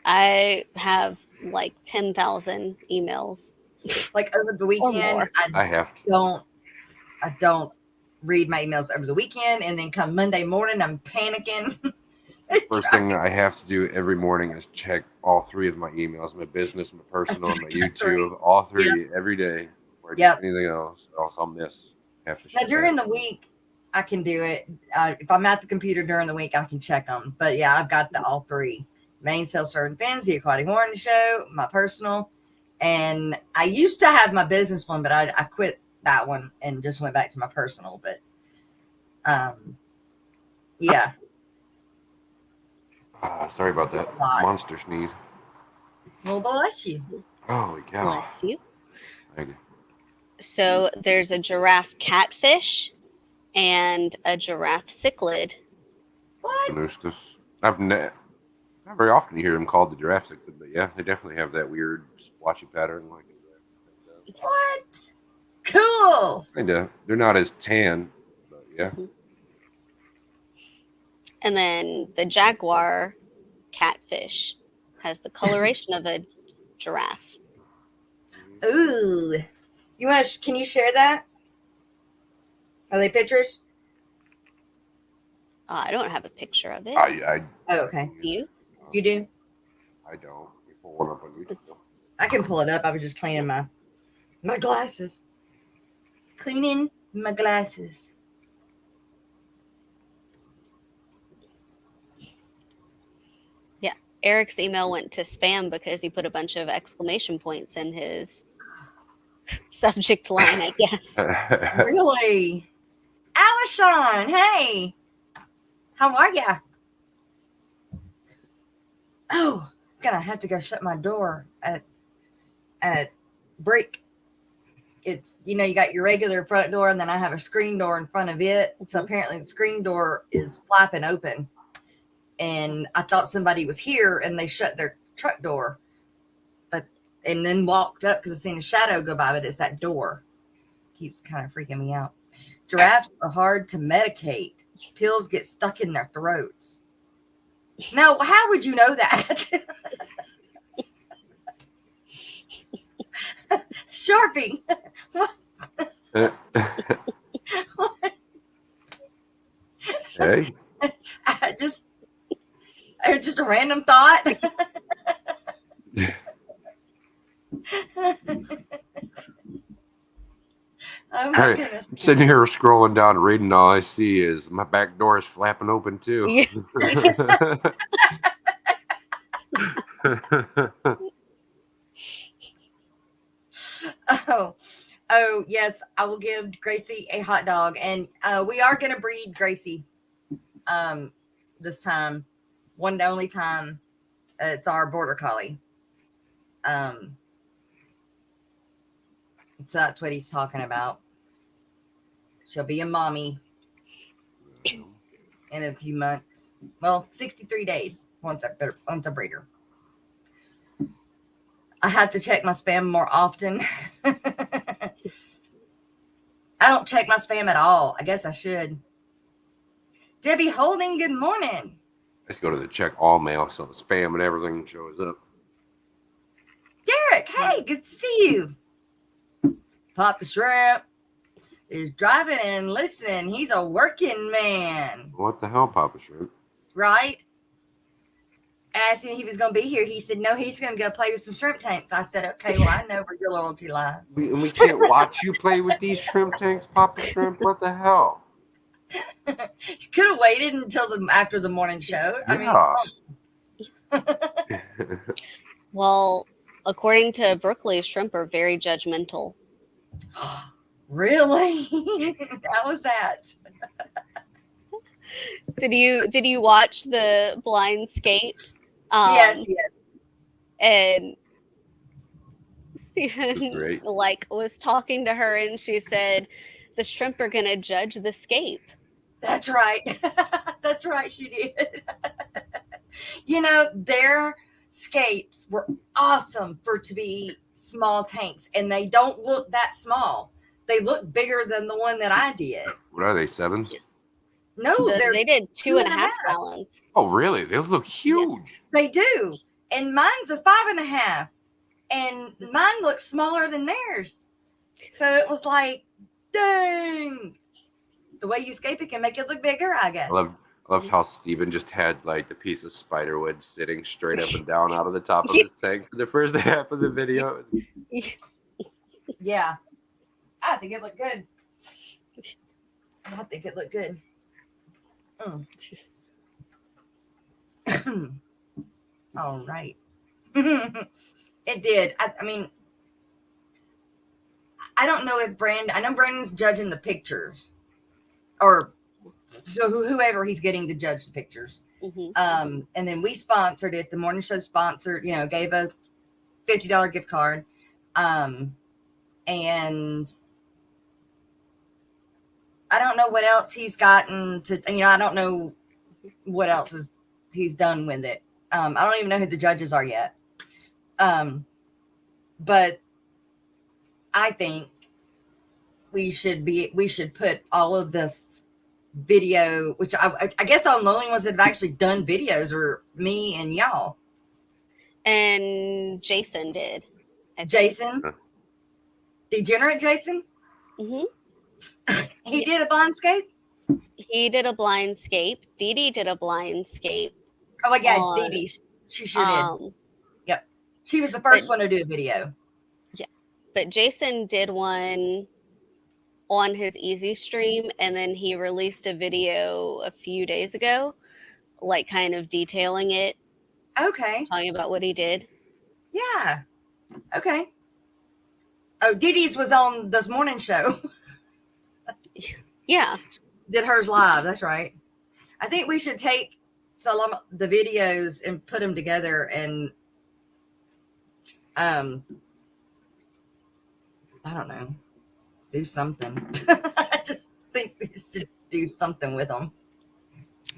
I have like 10,000 emails. Like over the weekend, I don't read my emails over the weekend, and then come Monday morning, I'm panicking. First thing I have to do every morning is check all three of my emails, my business, my personal, my YouTube, all three every day. Before I do anything else I'll miss half the shit. Now during the week, I can do it. If I'm at the computer during the week, I can check them. But yeah, I've got all three: Main Sail Certain Fins, the Aquatic Morning Show, my personal, and I used to have my business one, but I quit that one and just went back to my personal. But yeah. Sorry about that monster sneeze. Well, bless you. Holy cow. Bless you. Thank you. So there's a giraffe catfish and a giraffe cichlid. What? Not very often you hear them called the giraffe cichlid, but yeah, they definitely have that weird splotchy pattern like a giraffe. What? Cool. Kinda. They're not as tan, but yeah. And then the jaguar catfish has the coloration of a giraffe. Ooh. Can you share that? Are they pictures? I don't have a picture of it. I Oh, okay. Do you? You do? I don't. You pull one up on YouTube. It's- I can pull it up. I was just cleaning my glasses. Cleaning my glasses. Yeah. Eric's email went to spam because he put a bunch of exclamation points in his subject line, I guess. Really? Alishon, hey. How are ya? Oh, gonna have to go shut my door at break. It's, you got your regular front door, and then I have a screen door in front of it. So apparently the screen door is flapping open. And I thought somebody was here, and they shut their truck door. And then walked up because I seen a shadow go by, but it's that door. Keeps kind of freaking me out. Giraffes are hard to medicate. Pills get stuck in their throats. Now, how would you know that? Sharpie. Hey. Just a random thought. Oh my goodness. I'm sitting here scrolling down, reading. All I see is my back door is flapping open too. Oh yes, I will give Gracie a hot dog, and we are gonna breed Gracie this time, one and only time. It's our border collie. So that's what he's talking about. She'll be a mommy in a few months. Well, 63 days once I breed her. I have to check my spam more often. I don't check my spam at all. I guess I should. Debbie Holding, good morning. Let's go to the check all mail so the spam and everything shows up. Derek, hey, good to see you. Papa Shrimp is driving and listening. He's a working man. What the hell, Papa Shrimp? Right? I asked him if he was going to be here. He said, no, he's going to go play with some shrimp tanks. I said, okay, well, I know where your loyalty lies. We can't watch you play with these shrimp tanks, Papa Shrimp. What the hell? You could have waited until after the morning show. Yeah. Well, according to Brooklyn, shrimp are very judgmental. Really? How was that? Did you watch the blind skate? Yes. And Stephen was talking to her, and she said the shrimp are gonna judge the scape. That's right. That's right, she did. Their scapes were awesome to be small tanks, and they don't look that small. They look bigger than the one that I did. What are they, 7s? No, they did 2.5 gallons. Oh, really? Those look huge. They do. And mine's a 5.5. And mine looks smaller than theirs. So it was like, dang. The way you scape it can make it look bigger, I guess. I loved how Steven just had like the piece of spider wood sitting straight up and down out of the top of his tank for the first half of the video. Yeah. I think it looked good. All right. It did. I mean, I don't know if I know Brandon's judging the pictures, or so whoever he's getting to judge the pictures. Mm-hmm. And then we sponsored it. The morning show sponsored, gave a $50 gift card. And I don't know what else he's gotten to, I don't know what else he's done with it. I don't even know who the judges are yet. But I think we should put all of this video, which I guess I'm the only ones that have actually done videos, are me and y'all. And Jason did. Jason, Degenerate Jason. He did a blindscape. He did a blindscape. Dee Dee did a blindscape. Oh my God, Dee Dee, she sure did. Yep, she was the first one to do a video. Yeah, but Jason did one on his Easy Stream, and then he released a video a few days ago, like kind of detailing it. Okay. Talking about what he did. Yeah. Okay. Oh, Dee Dee's was on this morning show. Yeah. Did hers live. That's right. I think we should take some of the videos and put them together and I don't know, do something. I just think we should do something with them.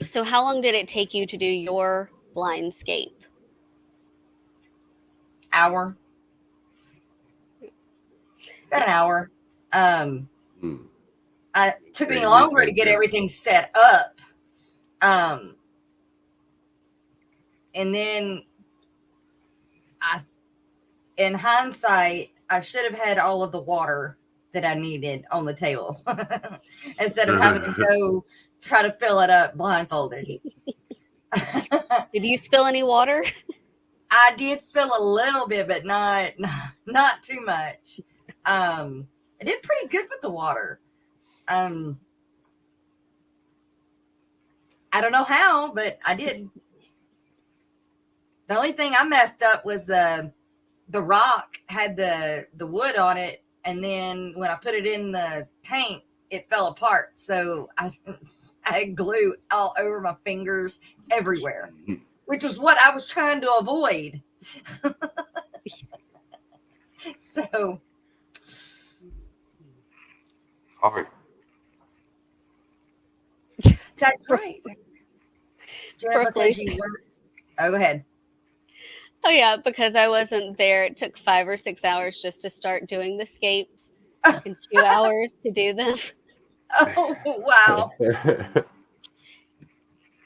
So how long did it take you to do your blindscape? Hour. About an hour. It took me longer to get everything set up. And then in hindsight, I should have had all of the water that I needed on the table instead of having to go try to fill it up blindfolded. Did you spill any water? I did spill a little bit, but not too much. I did pretty good with the water. I don't know how, but I did. The only thing I messed up was the rock had the wood on it, and then when I put it in the tank, it fell apart. So I had glue all over my fingers everywhere, which was what I was trying to avoid. So. Coffee. That's right. Brooklyn. Oh, go ahead. Oh, yeah, because I wasn't there. It took 5 or 6 hours just to start doing the scapes and 2 hours to do them. Oh, wow.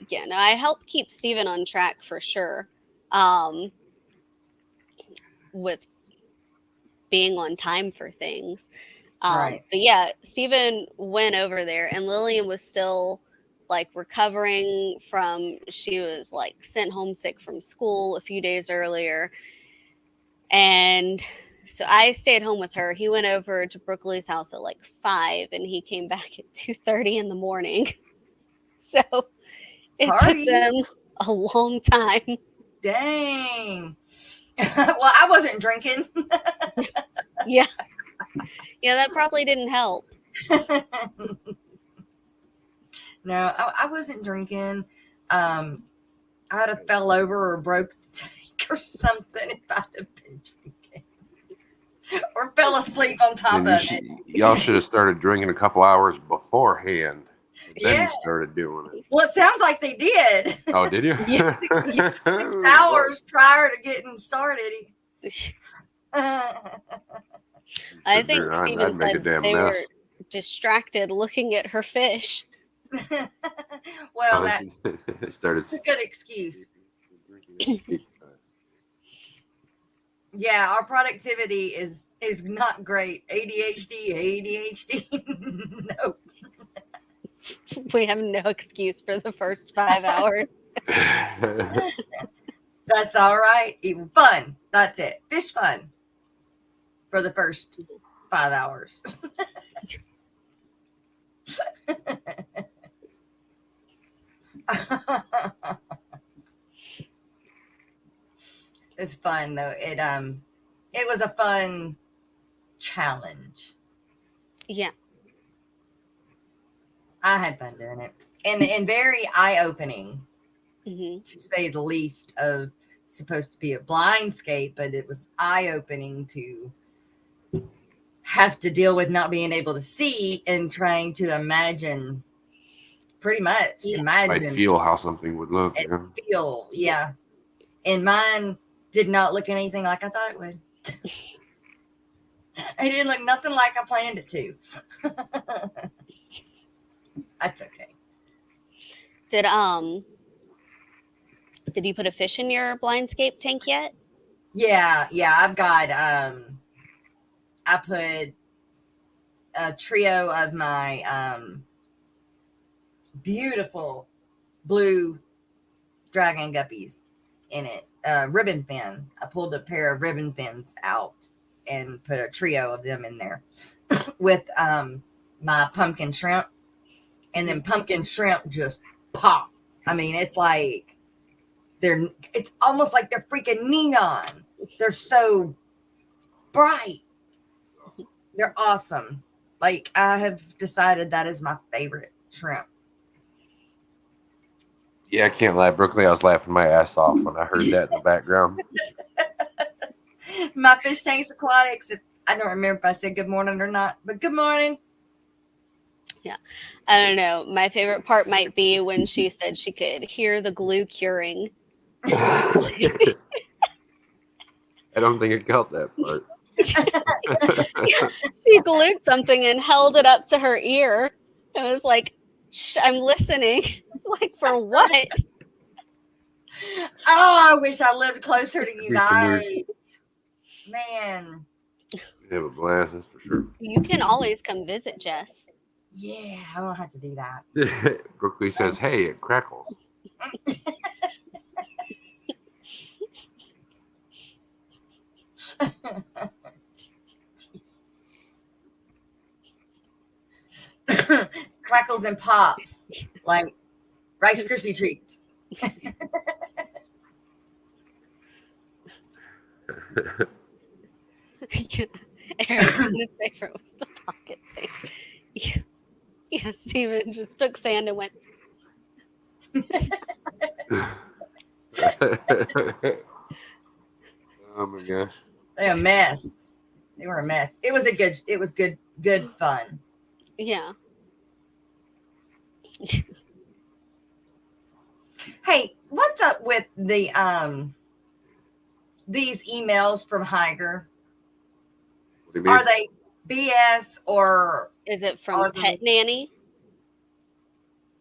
Yeah, no, I helped keep Steven on track for sure. With being on time for things. Right. But yeah, Steven went over there and Lillian was still like recovering from, she was like sent homesick from school a few days earlier. And so I stayed home with her. He went over to Brooklyn's house at like 5 and he came back at 2:30 in the morning. So it took them a long time. Dang. Well, I wasn't drinking. Yeah. Yeah, that probably didn't help. No, I wasn't drinking. I'd have fell over or broke the tank or something if I'd have been drinking. Or fell asleep on top of it. Y'all should have started drinking a couple hours beforehand. Then you started doing it. Well, it sounds like they did. Oh, did you? Yeah, 6 hours prior to getting started. I think Steven said they were distracted looking at her fish. Well, that's a good excuse. Yeah, our productivity is not great. ADHD. No. We have no excuse for the first 5 hours. That's all right. Even fun. That's it. Fish fun for the first 5 hours. It's fun though. It was a fun challenge. Yeah. I had fun doing it. And very eye-opening, to say the least, of supposed to be a blindscape, but it was eye-opening to have to deal with not being able to see and trying to imagine, pretty much, imagine. I feel how something would look. Yeah. And mine did not look anything like I thought it would. It didn't look nothing like I planned it to. That's okay. Did you put a fish in your blindscape tank yet? Yeah, I've got I put a trio of my beautiful blue dragon guppies in it. Ribbon fin. I pulled a pair of ribbon fins out and put a trio of them in there with my pumpkin shrimp. And then pumpkin shrimp just pop. I mean, it's like it's almost like they're freaking neon. They're so bright. They're awesome. Like, I have decided that is my favorite shrimp. Yeah, I can't lie. Brooklyn, I was laughing my ass off when I heard that in the background. My fish tanks aquatics. I don't remember if I said good morning or not, but good morning. Yeah. I don't know. My favorite part might be when she said she could hear the glue curing. I don't think it got that part. She glued something and held it up to her ear. It was like, shh, I'm listening. Like, for what? Oh, I wish I lived closer to you Be some weird- guys. Man. You have a blast, that's for sure. You can always come visit, Jess. Yeah, I don't have to do that. Brooklyn says, hey, it crackles. Crackles and pops like Rice Krispie treats. Aaron's favorite was the pocket sand. Yeah, Steven just took sand and went. Oh my gosh. They're a mess. They were a mess. It was good fun. Yeah. Hey, what's up with the these emails from Higer? What do you mean? Are they BS or Is it from Pet Nanny?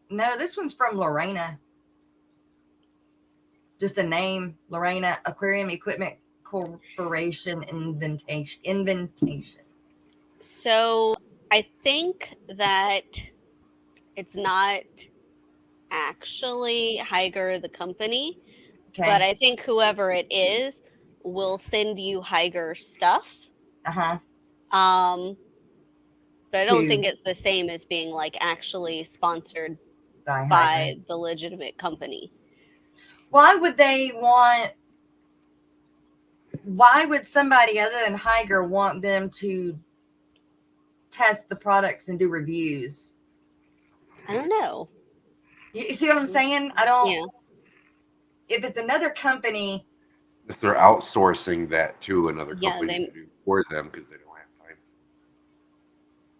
no? This one's from Lorena. Just a name, Lorena Aquarium Equipment Corporation invitation. So I think that it's not actually Higer the company, Okay. but I think whoever it is will send you Higer stuff. Uh-huh. But I don't think it's the same as being like actually sponsored by the legitimate company. Why would somebody other than Higer want them to test the products and do reviews? I don't know. You see what I'm saying? I don't. Yeah. If it's another company, If they're outsourcing that to another company to do for them because they don't have time.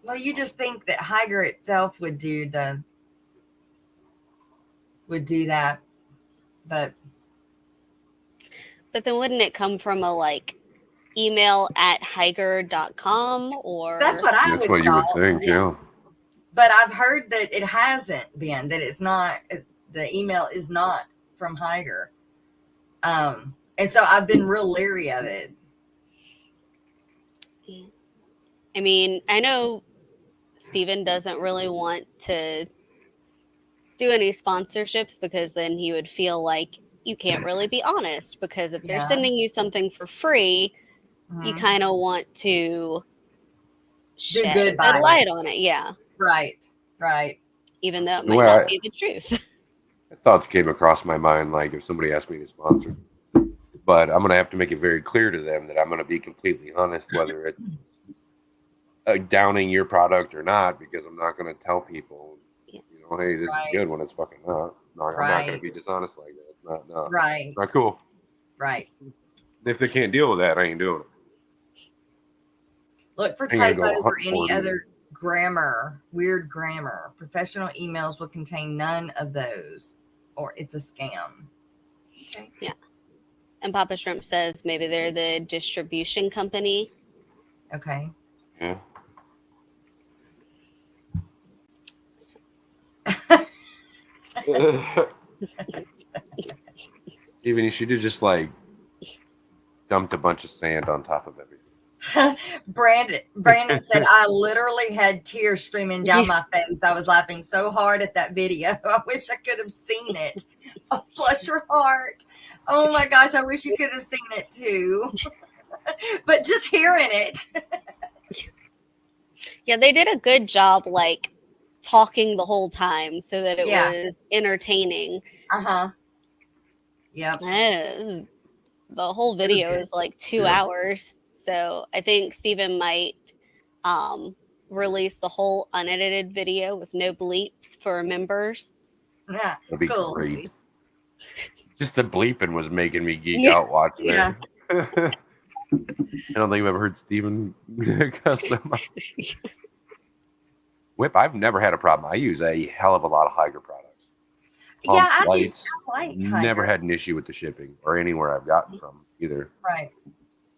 Well, you just think that Higer itself would do that, but then wouldn't it come from a like email at higer.com or that's what I That's would what you would call, think, yeah. But I've heard that it hasn't been, that it's not, the email is not from Higer. And so I've been real leery of it. I mean, I know Steven doesn't really want to do any sponsorships because then he would feel like you can't really be honest, because if they're sending you something for free, you kind of want to shed a good light on it. Yeah. Right. Even though it might not be the truth. Thoughts came across my mind, like if somebody asked me to sponsor, but I'm going to have to make it very clear to them that I'm going to be completely honest, whether it's downing your product or not, because I'm not going to tell people, hey, this is good when it's fucking not. I'm not going to be dishonest like that. It's not not cool. Right. If they can't deal with that, I ain't doing it. Look for typos or any other weird grammar. Professional emails will contain none of those, or it's a scam. Okay. Yeah. And Papa Shrimp says maybe they're the distribution company. Okay. Yeah. Even you should have just like dumped a bunch of sand on top of everything. Brandon said, I literally had tears streaming down my face. I was laughing so hard at that video. I wish I could have seen it. Oh, bless your heart. Oh my gosh, I wish you could have seen it too. But just hearing it. Yeah, they did a good job, like talking the whole time so that it Yeah. was entertaining. Uh-huh. Yep. The whole video good. is like 2 Yeah. hours. So I think Steven might release the whole unedited video with no bleeps for members. Yeah. That'd be Cool. great. Just the bleeping was making me geek Yeah. out watching Yeah. it. I don't think I've ever heard Steven cuss so much. Whip, I've never had a problem. I use a hell of a lot of Higer products. Yeah, I Lights, like never Higer. had an issue with the shipping or anywhere I've gotten from either. Right.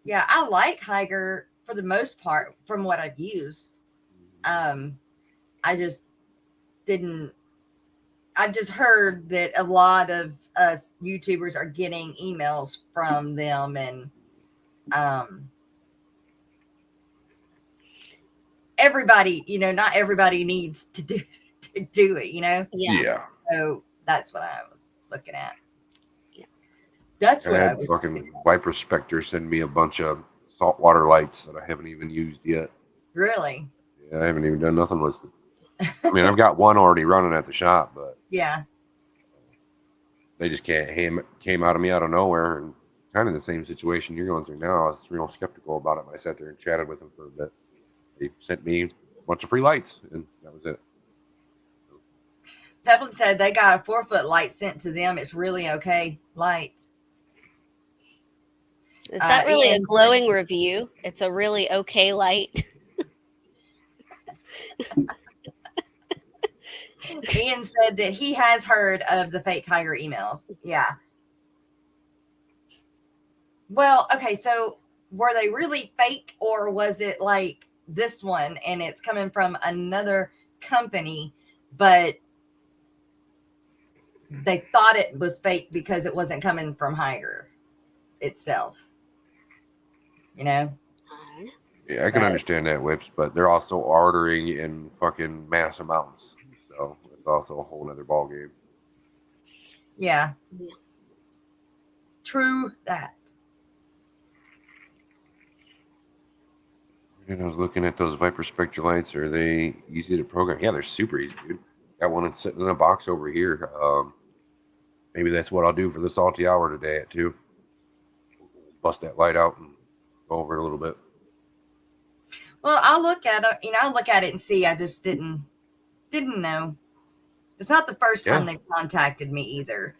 Yeah, I like Higer for the most part from what I've used. I just didn't. I've just heard that a lot of us YouTubers are getting emails from them, and everybody, not everybody needs to do it, Yeah. So that's what I was looking at. Yeah. That's I what I had was. fucking Viper Spectre send me a bunch of saltwater lights that I haven't even used yet. Really? Yeah, I haven't even done nothing with it. I mean, I've got one already running at the shop, but Yeah. they just came out of me out of nowhere, and kind of the same situation you're going through now. I was real skeptical about it. I sat there and chatted with them for a bit. They sent me a bunch of free lights, and that was it. Peplin said they got a 4-foot light sent to them. It's really okay light. Is that really a Ian- glowing review? It's a really okay light. Ian said that he has heard of the fake Higer emails. Yeah. Well, okay, so were they really fake, or was it like this one and it's coming from another company, but they thought it was fake because it wasn't coming from Higer itself? Yeah, I can understand that, Whips, but they're also ordering in fucking mass amounts, so it's also a whole other ballgame. Yeah. True that. And I was looking at those Viper Spectre lights. Are they easy to program? Yeah, they're super easy, dude. Got one that's sitting in a box over here. Maybe that's what I'll do for the salty hour today at 2. Bust that light out and go over it a little bit. Well, I'll look at it. I'll look at it and see. I just didn't know. It's not the first time they've contacted me either,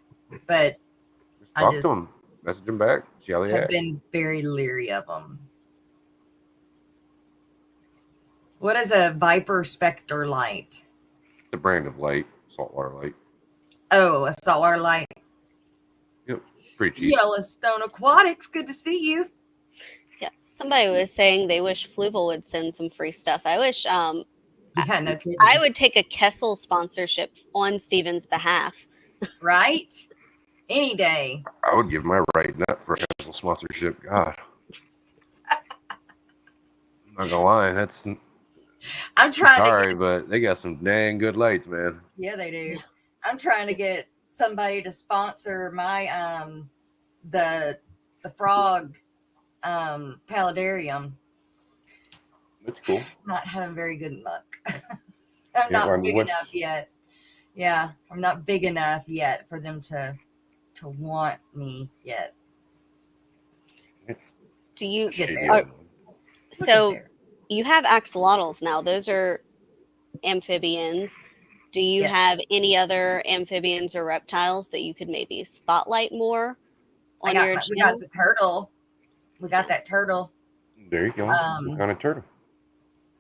but Just talk to them, message them back, see how they have act. been very leery of them. What is a Viper Spectre light? It's a brand of light, saltwater light. Oh, a saltwater light. Yep, pretty cheap. Yellowstone Aquatics, good to see you. Yeah, somebody was saying they wish Fluval would send some free stuff. I wish Yeah, no kidding. I would take a Kessel sponsorship on Steven's behalf. Right? Any day. I would give my right nut for a Kessel sponsorship. God. I'm not gonna lie, that's I'm trying sorry, to but they got some dang good lights, man. Yeah, they do. I'm trying to get somebody to sponsor my the frog paludarium. That's cool. Not having very good luck. I'm not big enough yet. Yeah, I'm not big enough yet for them to want me yet. Do you Get there. so you have axolotls now? Those are amphibians. Do you Yes. have any other amphibians or reptiles that you could maybe spotlight more on your We channel? got the turtle. We got that turtle. There you go. What kind of turtle?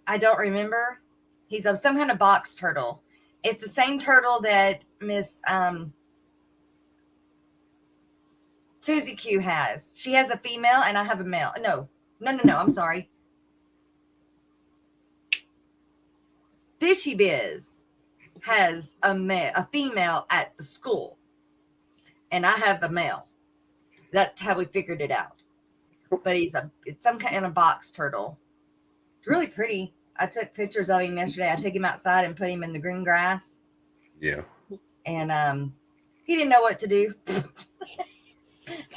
I don't remember. He's some kind of box turtle. It's the same turtle that Miss Susie Q has. She has a female and I have a male. No. I'm sorry. Fishy Biz. has a female at the school, and I have a male. That's how we figured it out. But it's some kind of box turtle. It's really pretty. I took pictures of him yesterday. I took him outside and put him in the green grass. Yeah. And he didn't know what to do.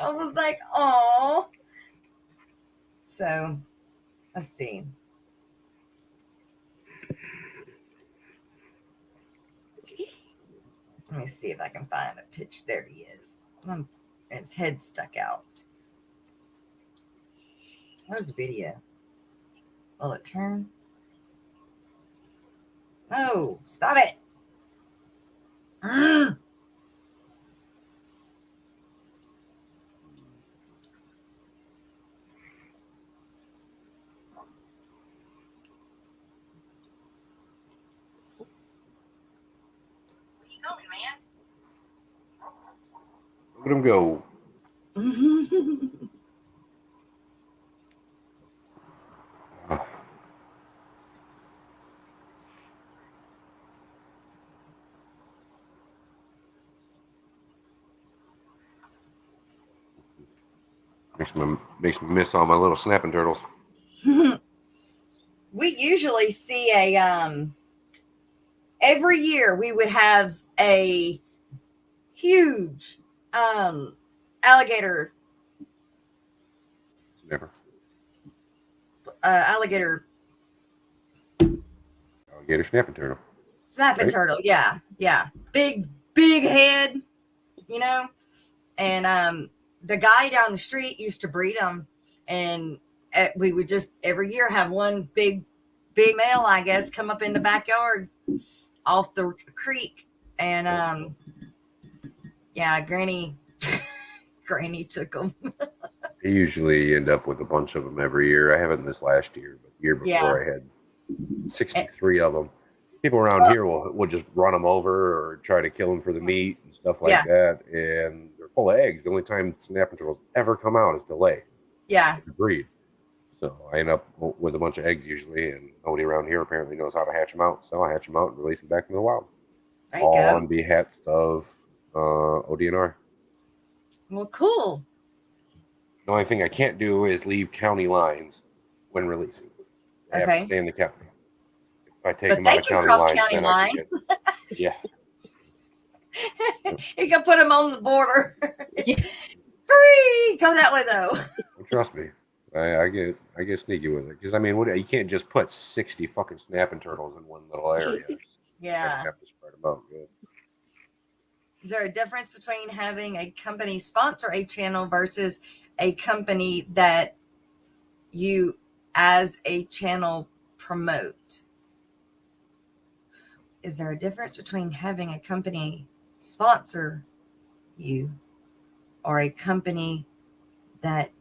I was like, oh. So, let's see. Let me see if I can find a picture. There he is. His head stuck out. Where's the video? Will it turn? No, stop it. Mm. Look at him go. Makes me miss all my little snapping turtles. We usually see every year we would have a huge alligator Snapper. Alligator snapping turtle. snapping Right. turtle. Yeah. Big head, And the guy down the street used to breed them, and we would just every year have one big male, I guess, come up in the backyard off the creek. And yeah, Granny took them. I usually end up with a bunch of them every year. I haven't this last year, but the year before I had 63 of them. People around here will just run them over or try to kill them for the meat and stuff like that. And they're full of eggs. The only time snapping turtles ever come out is to lay. Yeah. To breed. So I end up with a bunch of eggs usually, and nobody around here apparently knows how to hatch them out. So I hatch them out and release them back into the wild. There you all go. on behalf of ODNR. Well, cool. The only thing I can't do is leave county lines when releasing. I have to stay in the county. If I take them out of county lines, then I can get, yeah. You can put them on the border. Free. Come that way though. Trust me, I get sneaky with it because I mean, you can't just put 60 fucking snapping turtles in one little area. Yeah. You have to spread them out. Yeah. Is there a difference between having a company sponsor a channel versus a company that you, as a channel, promote? Is there a difference between having a company sponsor you or a company that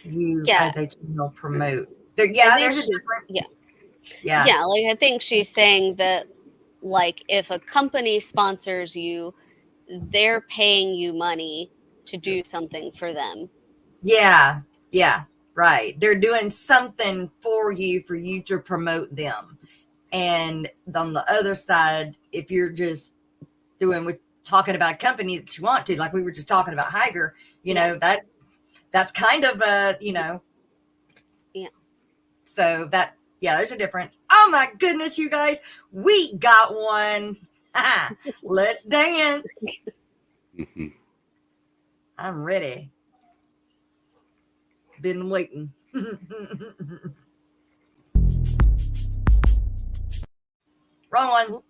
you, as a channel, promote? There's a difference. Yeah. Like I think she's saying that, like, if a company sponsors you, they're paying you money to do something for them. Yeah, right. They're doing something for you to promote them. And on the other side, if you're just talking about a company that you want to, like we were just talking about Higer, that's kind of Yeah. So there's a difference. Oh my goodness, you guys, we got one. Let's dance. I'm ready. Been waiting. Wrong one.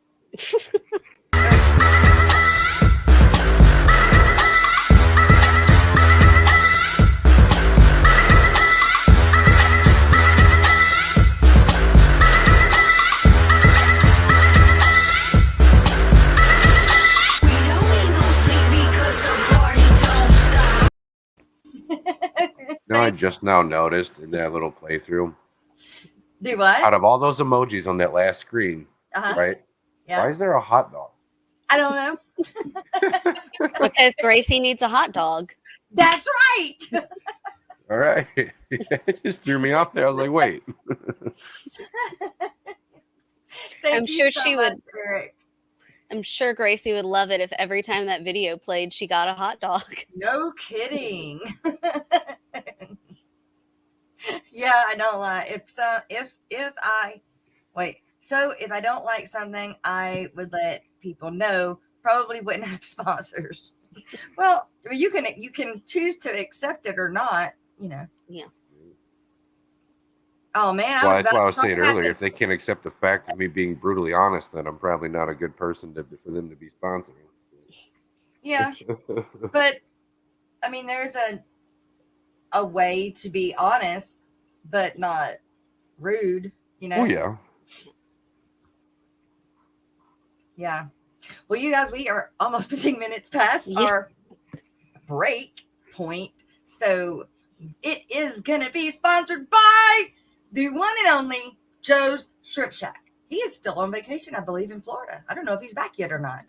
I just now noticed in that little playthrough. Do what? Out of all those emojis on that last screen, right? Yeah. Why is there a hot dog? I don't know. Because Gracie needs a hot dog. That's right. All right. It just threw me off there. I was like, wait. Thank I'm you sure so she much, would. Eric. I'm sure Gracie would love it if every time that video played, she got a hot dog. No kidding. Yeah, I don't lie. If I wait, so if I don't like something, I would let people know. Probably wouldn't have sponsors. Well, I mean, you can choose to accept it or not. You know. Yeah. Oh man, I Well, was that's about why I to was talk saying about earlier. it. If they can't accept the fact of me being brutally honest, then I'm probably not a good person for them to be sponsoring. Yeah, but I mean, there's a way to be honest, but not rude. You know. Oh yeah. Yeah. Well, you guys, we are almost 15 minutes past Yeah. our break point. So it is going to be sponsored by the one and only Joe's Shrimp Shack. He is still on vacation, I believe, in Florida. I don't know if he's back yet or not.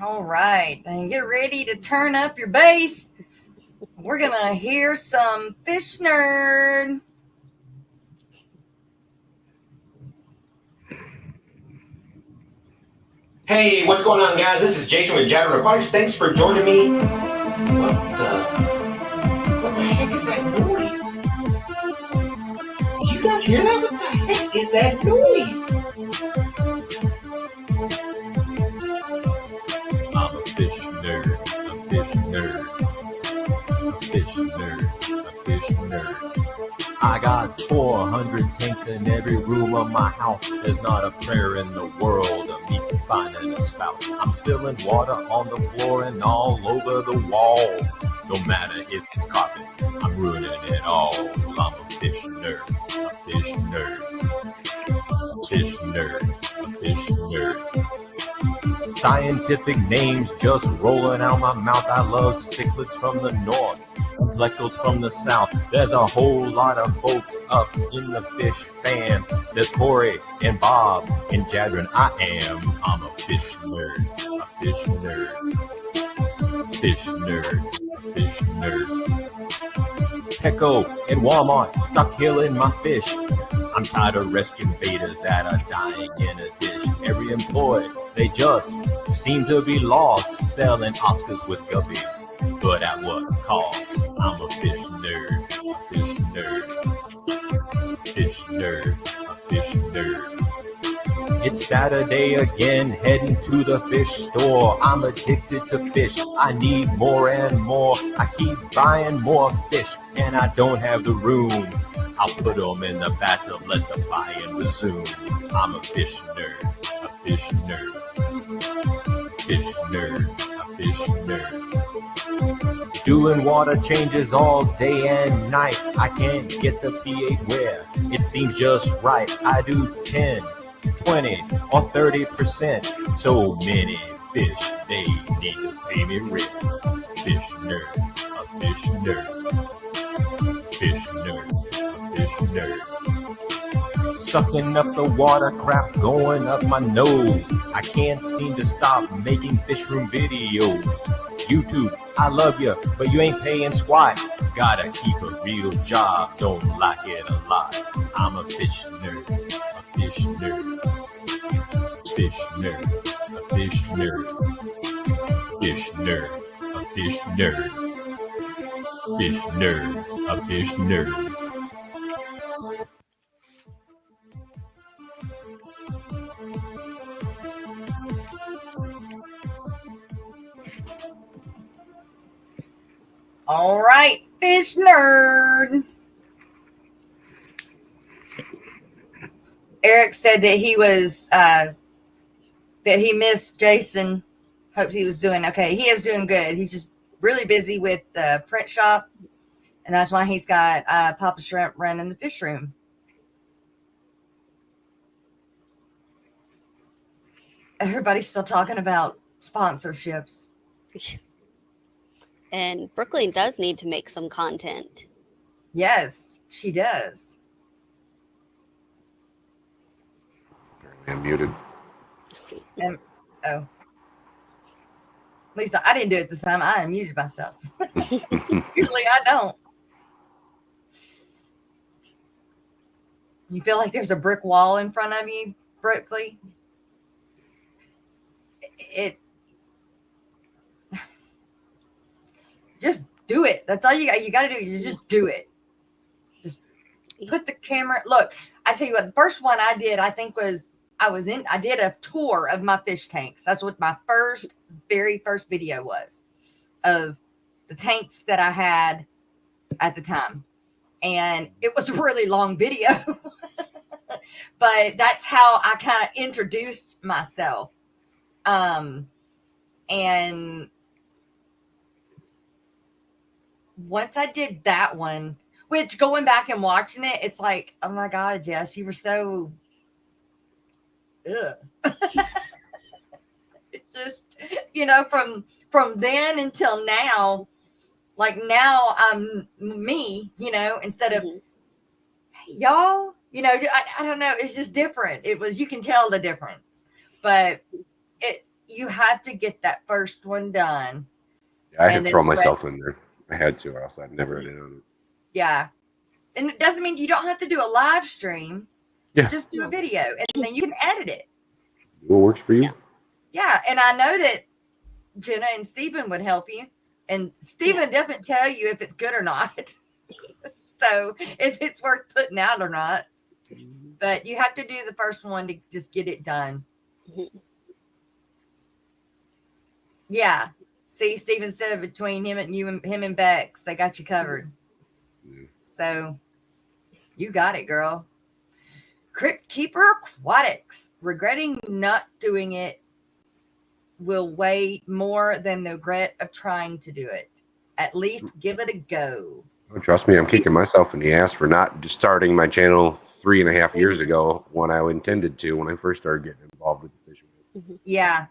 All right, then get ready to turn up your bass. We're going to hear some Fish Nerd. Hey, what's going on, guys? This is Jason with Jabber Aquatics. Thanks for joining me. What the heck is that noise? You guys hear that? What the heck is that noise? I'm a fish nerd, a fish nerd, a fish nerd, a fish nerd. I got 400 tanks in every room of my house. There's not a prayer in the world of me finding a spouse. I'm spilling water on the floor and all over the wall. No matter if it's carpet, I'm ruining it all. I'm a fish nerd, a fish nerd, fish nerd, a fish nerd. Scientific names just rolling out my mouth. I love cichlids from the north, plecos from the south. There's a whole lot of folks up in the fish fan. There's Corey and Bob and Jadron. I'm a fish nerd, a fish nerd, fish nerd, a fish nerd. Petco and Walmart, stop killing my fish. I'm tired of rescuing betas that are dying in a dish. Every employee, they just seem to be lost, selling Oscars with guppies. But at what cost? I'm a fish nerd, fish nerd. Fish nerd, a fish nerd. It's Saturday again, heading to the fish store. I'm addicted to fish, I need more and more. I keep buying more fish, and I don't have the room. I'll put them in the bathtub, let the buying resume. I'm a fish nerd, a fish nerd. Fish nerd, a fish nerd. Doing water changes all day and night. I can't get the pH where it seems just right. I do 10, 20, or 30%. So many fish, they need to pay me rent. Fish nerd, a fish nerd. Fish nerd, a fish nerd. Sucking up the water crap going up my nose. I can't seem to stop making fish room videos. YouTube, I love you, but you ain't paying squat. Gotta keep a real job, don't like it a lot. I'm a fish nerd, a fish nerd. Fish nerd, a fish nerd. Fish nerd, a fish nerd. Fish nerd, a fish nerd. All right, fish nerd. Eric said that he was that he missed Jason. Hopes he was doing okay. He is doing good. He's just really busy with the print shop, and that's why he's got Papa Shrimp running the fish room. Everybody's still talking about sponsorships. And Brooklyn does need to make some content. Yes, she does. Apparently I'm muted. And oh, Lisa, I didn't do it this time. I unmuted myself. Usually I don't. You feel like there's a brick wall in front of you, Brooklyn? It just do it. That's all you got. You got to do. You just do it. Just put the camera. Look, I tell you what. The first one I did, I think was I did a tour of my fish tanks. That's what my very first video was, of the tanks that I had at the time, and it was a really long video. But that's how I kind of introduced myself. And once I did that one, which going back and watching it, it's like, oh my God, Jess, you were so, ugh. It just, from then until now, like now I'm me, instead of, hey, y'all, I don't know. It's just different. You can tell the difference, but you have to get that first one done. Yeah, I had to throw myself in there. I had to, or else I'd never had it on it. Yeah. And it doesn't mean you don't have to do a live stream. Yeah. Just do a video, and then you can edit it. What works for you? Yeah. And I know that Jenna and Stephen would help you. And Stephen doesn't tell you if it's good or not. So if it's worth putting out or not. But you have to do the first one to just get it done. Yeah. See, Stephen said between him and Bex, they got you covered. Yeah. So you got it, girl. Crypt Keeper Aquatics. Regretting not doing it will weigh more than the regret of trying to do it. At least give it a go. Oh, trust me, I'm kicking myself in the ass for not just starting my channel 3.5 years ago when I intended to, when I first started getting involved with the fishing. Yeah.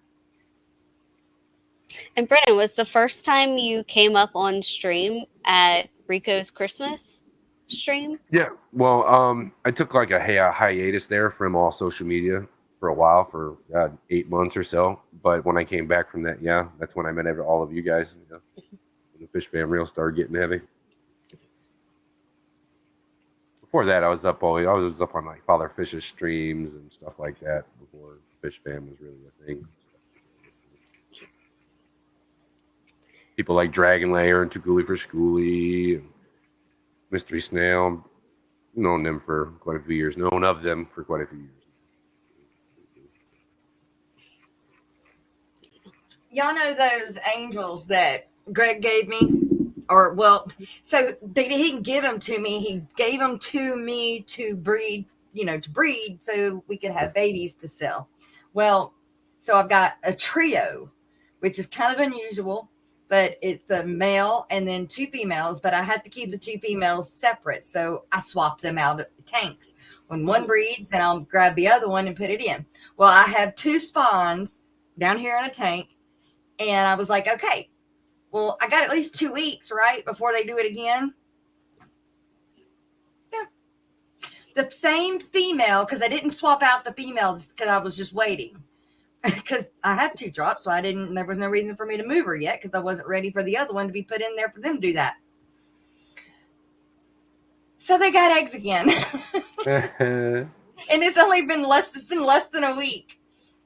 And Brennan, was the first time you came up on stream at Rico's Christmas stream? Yeah. Well, I took like a hiatus there from all social media for a while, for 8 months or so. But when I came back from that, that's when I met all of you guys. The fish fam reel started getting heavy. Before that, I was up on like Father Fish's streams and stuff like that before Fish Fam was really a thing. People like Dragon Layer and Tukuli for Schoolie. Mystery snail. Known them for quite a few years. Known of them for quite a few years. Y'all know those angels that Greg gave me? Or, well, so he didn't give them to me. He gave them to me to breed, to breed so we could have babies to sell. Well, so I've got a trio, which is kind of unusual, but it's a male and then 2 females, but I have to keep the 2 females separate. So I swap them out of tanks. When one breeds, and I'll grab the other one and put it in. Well, I have 2 spawns down here in a tank. And I was like, okay, well, I got at least 2 weeks, right, before they do it again. Yeah. The same female, because I didn't swap out the females because I was just waiting. Because I had 2 drops, so there was no reason for me to move her yet because I wasn't ready for the other one to be put in there for them to do that. So they got eggs again. And it's been less than a week.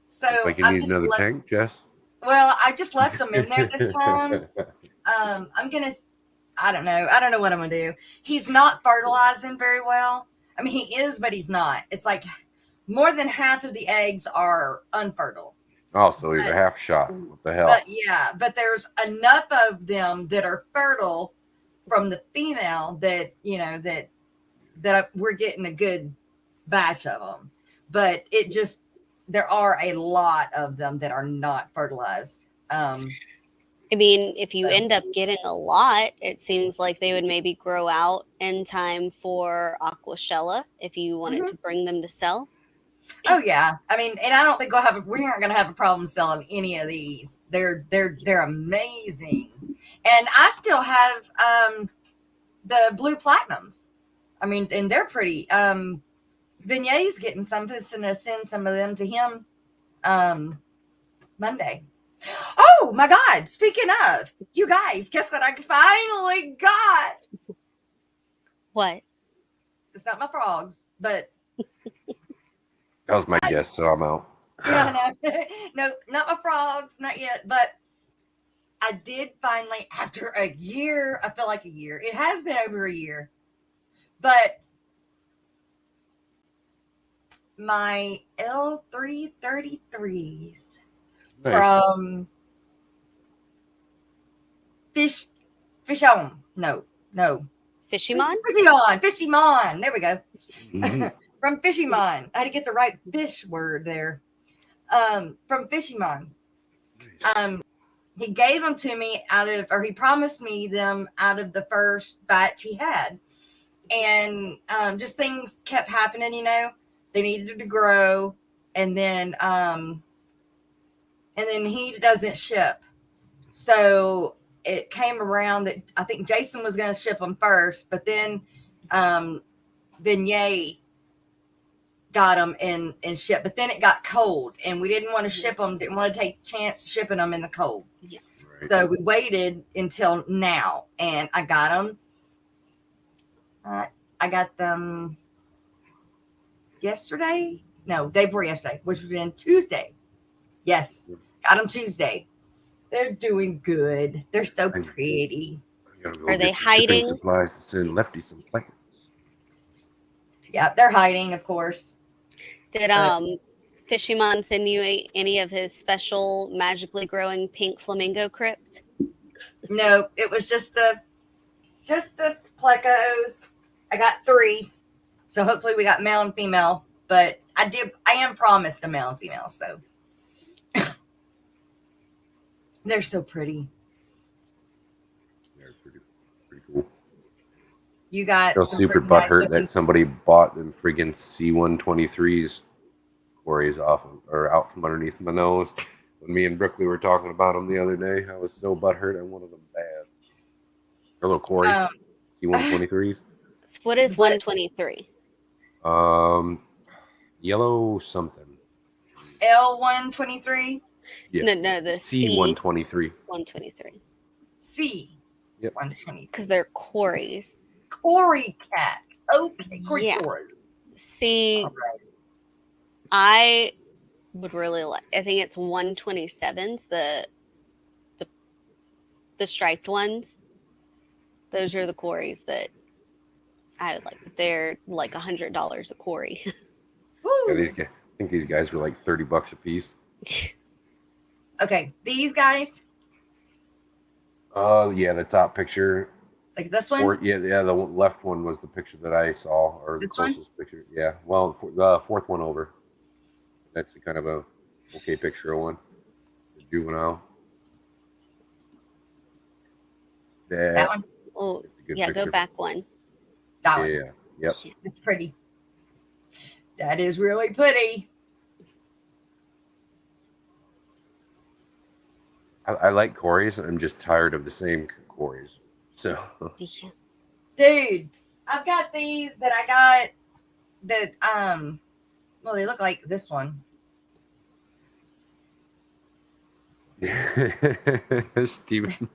So Like you need another tank, Jess? Well, I just left them in there this time. I don't know what I'm gonna do. He's not fertilizing very well. I mean, he is, but he's not. It's like more than half of the eggs are unfertile. Oh, so he's a half shot. What the hell? But there's enough of them that are fertile from the female that that we're getting a good batch of them. But there are a lot of them that are not fertilized. I mean, if you end up getting a lot, it seems like they would maybe grow out in time for Aquashella if you wanted to bring them to sell. Oh yeah, I mean, and I don't think we aren't going to have a problem selling any of these. They're amazing, and I still have the blue platinums. I mean, and they're pretty. Vignet's getting some. Just gonna send some of them to him Monday. Oh my God! Speaking of, you guys, guess what I finally got? What? It's not my frogs, but That was my guess, so I'm out. yeah, no, not my frogs, not yet. But I did finally, after a year. I feel like a year. It has been over a year, but my L333s from Fish on. No. Fishymon? Fishymon. There we go. Mm-hmm. From Fishymon. I had to get the right fish word there. From Fishymon. He gave them to me he promised me them out of the first batch he had. And just things kept happening, They needed to grow, and then he doesn't ship. So it came around that I think Jason was going to ship them first, but then Vignette got them and shipped. But then it got cold, and we didn't want to ship them. Didn't want to take a chance shipping them in the cold. Yeah. Right. So we waited until now, and I got them. I got them yesterday. No, day before yesterday, which was been Tuesday. Yes, got them Tuesday. They're doing good. They're so pretty. Are they hiding? Supplies to send Lefty some plants. Yeah, they're hiding, of course. Did Fishymon send you any of his special magically growing pink flamingo crypt? No, it was just the plecos. I got 3, so hopefully we got male and female. But I am promised a male and female, so they're so pretty. They're pretty cool. You got Feel super butthurt that somebody bought them friggin' C123s quarries out from underneath my nose. When me and Brooklyn were talking about them the other day, I was so butthurt. I wanted them bad. They're little quarries. C123s. So what is 123? Yellow something. L123. Yeah. No, the C123. 123. C. Yep. 123. Because they're quarries. Quarry cat. Okay. Quarry. Yeah. Quarry. See, All right. I would really like. I think it's 127s. The striped ones. Those are the quarries that They're like $100 a quarry. Woo. Yeah, I think these guys were like $30 a piece. Okay, these guys, Oh yeah, the top picture. like this one. Or yeah, the left one was the picture that I saw, or the This one? closest picture. Yeah, well, the fourth one over. That's kind of a okay picture of one. The juvenile. That one. Oh, It's a good yeah, picture. go back one. That one. Yeah. Yep. It's pretty. That is really pretty. I like quarries. I'm just tired of the same quarries. So Yeah. Dude, I've got these that I got that well, they look like this one. Steven.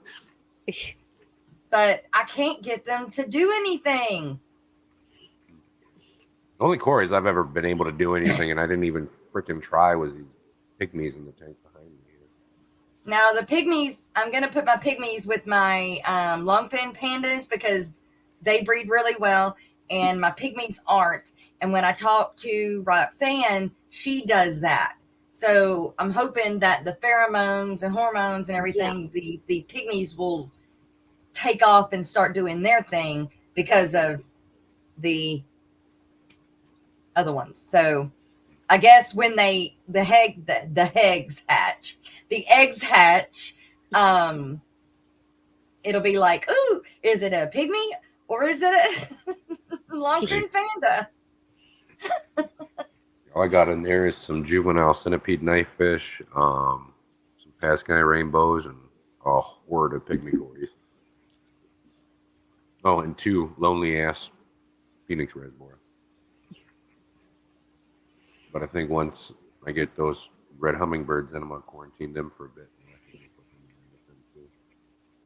But I can't get them to do anything. The only quarries I've ever been able to do anything, and I didn't even freaking try, was these pygmies in the tank behind me here. Now the pygmies, I'm gonna put my pygmies with my longfin pandas because they breed really well, and my pygmies aren't. And when I talk to Roxanne, she does that. So I'm hoping that the pheromones and hormones and everything, the pygmies will take off and start doing their thing because of the other ones. So I guess when the eggs hatch, it'll be like, ooh, is it a pygmy or is it a longfin panda? All I got in there is some juvenile centipede knifefish, some pasky rainbows, and a horde of pygmy quarries. Oh, and 2 lonely ass Phoenix reservoir. But I think once I get those red hummingbirds, then I'm gonna quarantine them for a bit.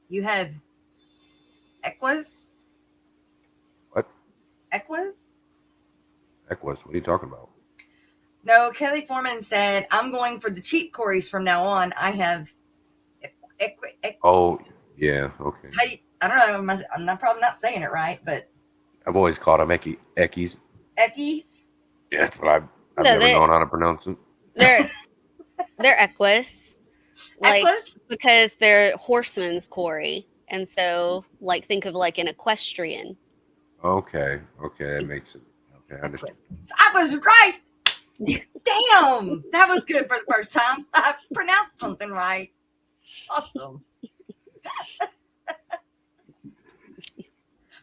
You have equas? What? Equas? Equus? What are you talking about? No, Kelly Foreman said, I'm going for the cheap quarries from now on. I have Oh, yeah, okay. I don't know. I'm probably not saying it right, but I've always called them Eckies. Eckies? Yeah, that's what I've No, never known how to pronounce it. They're equus. Like, Equus? because they're horseman's quarry. And so, like, think of like an equestrian. Okay, that makes it. Okay, I understand. I was right. Damn, that was good for the first time. I pronounced something right. Awesome.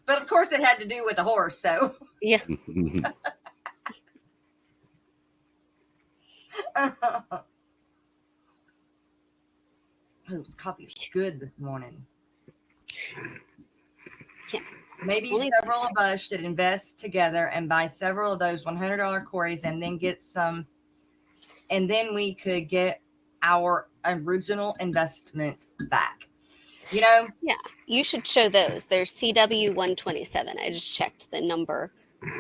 But of course, it had to do with the horse. So Yeah. oh, coffee's good this morning. Yeah. Maybe several of us should invest together and buy several of those $100 quarries and then get some, and then we could get our original investment back. You know? Yeah. You should show those. They're CW 127. I just checked the number.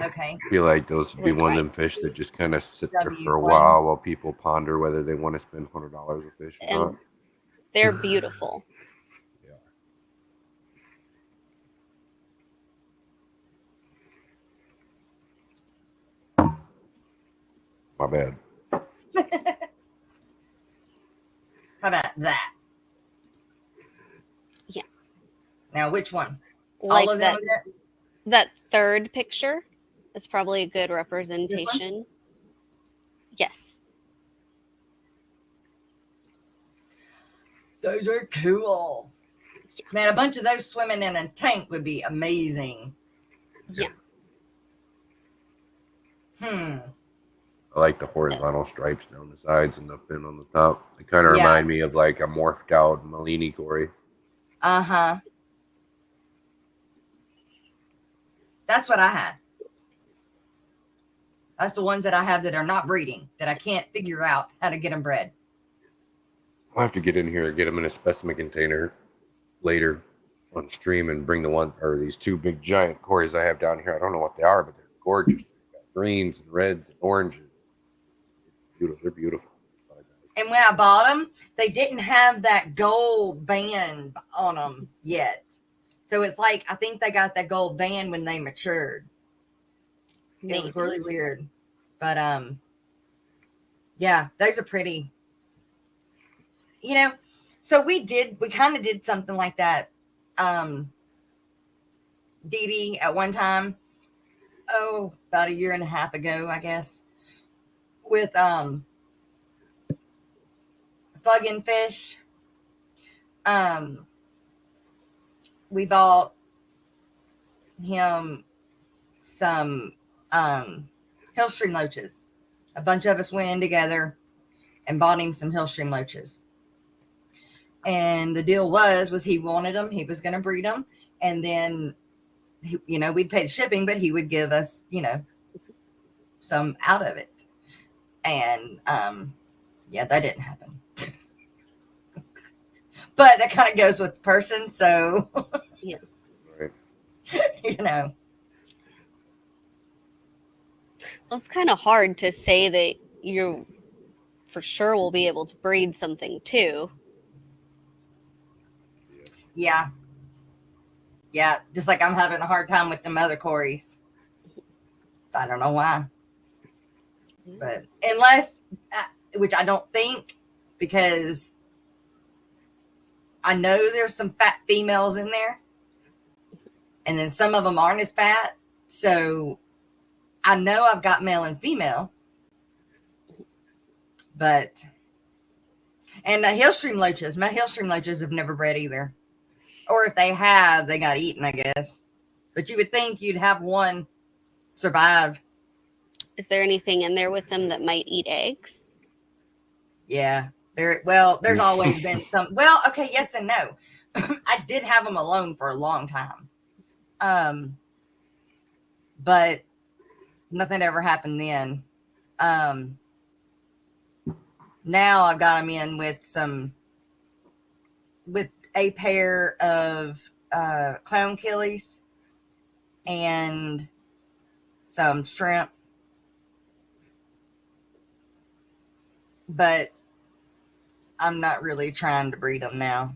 Okay. I feel like those would be Was one right. of them fish that just kind of sit there for a W1. while people ponder whether they want to spend $100 a fish or And not. they're beautiful. My bad. How about that? Yeah. Now, which one? Like All of that, them? that third picture is probably a good representation. Yes. Those are cool. Man, a bunch of those swimming in a tank would be amazing. Yeah. I like the horizontal stripes down the sides and the fin on the top. They kind of remind me of like a morphed out Malini Cory. Uh-huh. That's what I had. That's the ones that I have that are not breeding, that I can't figure out how to get them bred. I'll have to get in here and get them in a specimen container later on stream and bring the one or these 2 big giant Cories I have down here. I don't know what they are, but they're gorgeous. They've got greens and reds and oranges. They're beautiful. And when I bought them, they didn't have that gold band on them yet. So it's like, I think they got that gold band when they matured. It Maybe. was really weird. But yeah, those are pretty. You know, so we kind of did something like that. Dee Dee at one time, about a year and a half ago, I guess, with Fuggin' Fish. We bought him some Hillstream loaches. A bunch of us went in together and bought him some Hillstream loaches. And the deal was he wanted them, he was going to breed them, and then we'd pay the shipping, but he would give us some out of it. And yeah, that didn't happen. But that kind of goes with the person, so Yeah. Right. Well, it's kind of hard to say that you for sure will be able to breed something too. Yeah, just like I'm having a hard time with them other Corys. I don't know why, but unless, which I don't think, because I know there's some fat females in there, and then some of them aren't as fat. So I know I've got male and female, but and the Hillstream loaches, my Hillstream loaches have never bred either, or if they have, they got eaten, I guess. But you would think you'd have one survive. Is there anything in there with them that might eat eggs? Yeah. There's always been some. Well, okay, yes and no. I did have them alone for a long time. But nothing ever happened then. Now I've got them in with a pair of clown killies and some shrimp. But I'm not really trying to breed them now.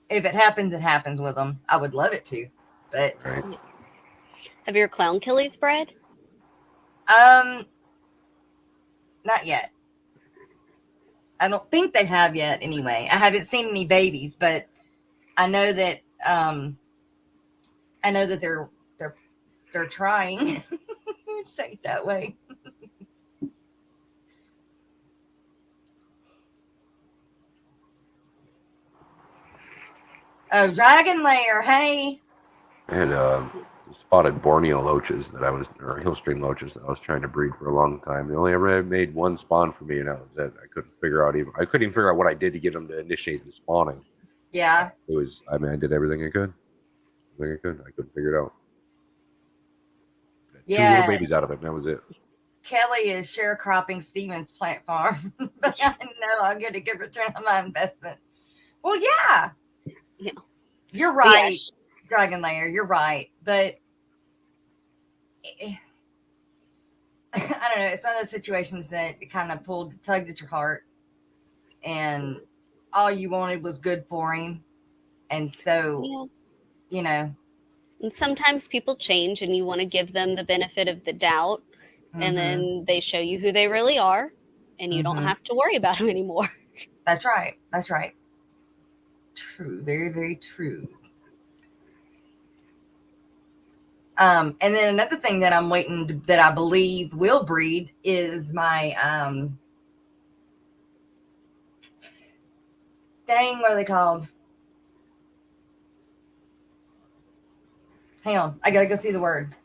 If it happens, it happens with them. I would love it to, but Right. Have your clown killies bred? not yet. I don't think they have yet. Anyway, I haven't seen any babies, but I know that they're trying. Say it that way. Oh, Dragon Lair, hey. I had spotted Borneo loaches or Hillstream loaches that I was trying to breed for a long time. They only ever made one spawn for me, and that was it. I couldn't even figure out what I did to get them to initiate the spawning. Yeah. I did everything I could. I couldn't figure it out. Got 2 little babies out of it, and that was it. Kelly is sharecropping Stevens plant farm. But I know I'm going to get return on my investment. Well, yeah. Yeah. You're right, Yes. Dragon Lair. You're right. But I don't know. It's one of those situations that kind of tugged at your heart. And all you wanted was good for him. And so, And sometimes people change and you want to give them the benefit of the doubt. And then they show you who they really are. And you don't have to worry about them anymore. That's right. True. Very, very true. And then another thing that I'm waiting that I believe will breed is my what are they called? Hang on, I gotta go see the word.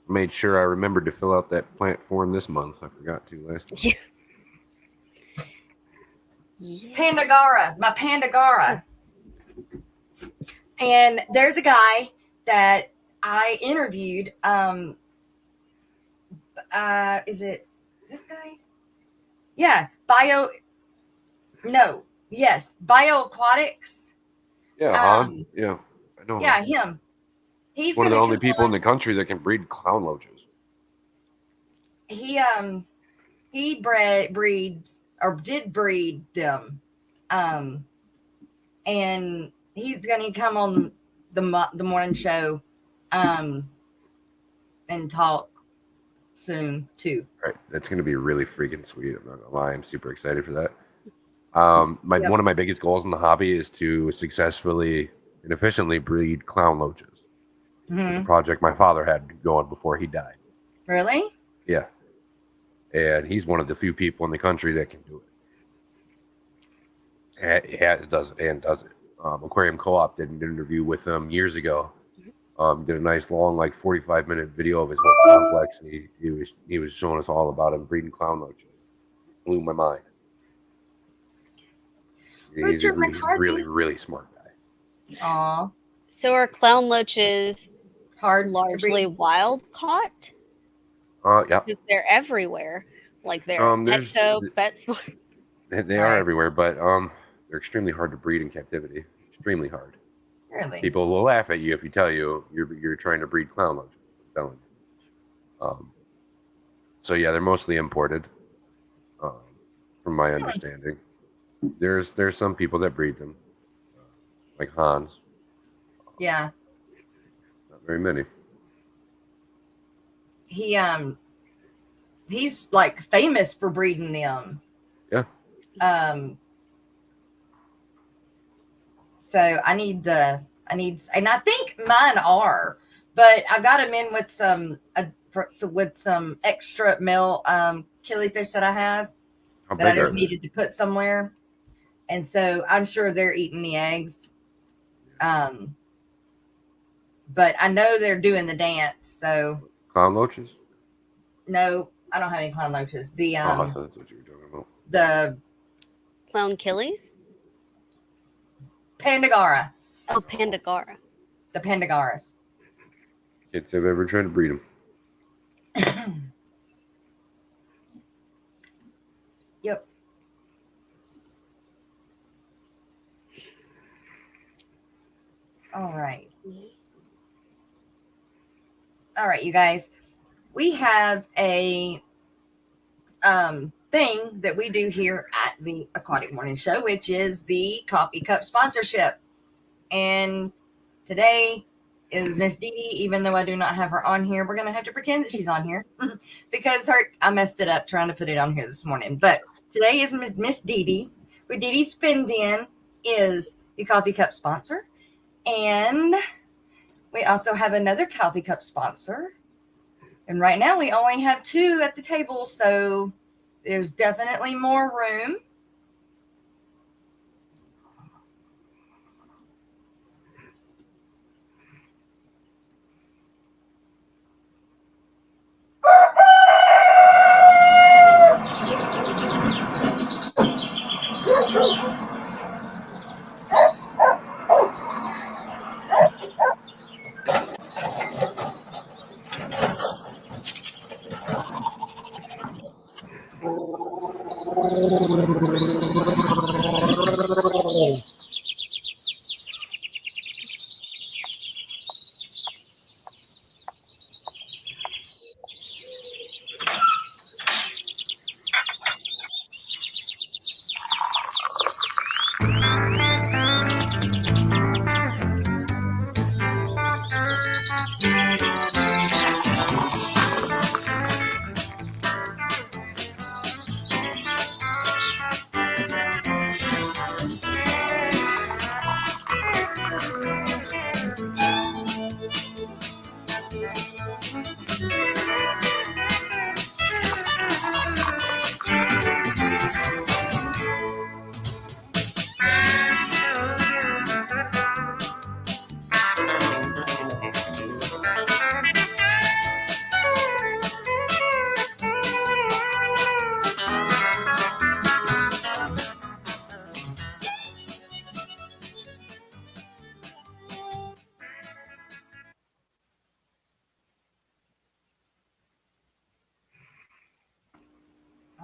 Made sure I remembered to fill out that plant form this month. I forgot to last month. Yeah. Pandagara, my Pandagara. And there's a guy that I interviewed. Is it this guy? Yeah, Aquatics. Yeah, yeah, I know. Yeah, him. He's one of the gonna only come people on. in the country that can breed clown loaches. He he breeds or did breed them, and he's gonna come on the morning show, and talk soon too. Right. That's going to be really freaking sweet. I'm not gonna lie. I'm super excited for that. Yep. One of my biggest goals in the hobby is to successfully and efficiently breed clown loaches. It's a project my father had going before he died. Really? Yeah. And he's one of the few people in the country that can do it. It does it. Aquarium Co-op did an interview with him years ago. Did a nice long, like 45-minute video of his whole complex. And he was showing us all about him breeding clown loaches. Blew my mind. He's a really, really smart guy. Aw. So are clown loaches Hard largely wild caught? Yeah. Because they're everywhere. Like they're there's- PetSmart. They are everywhere, but they're extremely hard to breed in captivity. Extremely hard. Really? People will laugh at you if you tell you you're trying to breed clown loaches. I'm telling you. So yeah, they're mostly imported, from my understanding. There's some people that breed them, like Hans. Yeah. Not very many. He's like famous for breeding them. Yeah. So I need, and I think mine are, but I got them in with some extra male killifish that I have that I just needed to put somewhere, and so I'm sure they're eating the eggs. But I know they're doing the dance. So clown loaches? No, I don't have any clown loaches. I thought that's what you were talking about. The Clown killies? Pandagara. Oh, Pandagara. The Pandagaras. Kids have ever tried to breed them. Yep. All right. All right, you guys. We have a thing that we do here at the Aquatic Morning Show, which is the coffee cup sponsorship. And today is Miss Dee Dee. Even though I do not have her on here, we're going to have to pretend that she's on here because I messed it up trying to put it on here this morning. But today is Miss Dee Dee. With Dee Dee Spin In is the coffee cup sponsor. And we also have another coffee cup sponsor. And right now we only have 2 at the table, so there's definitely more room.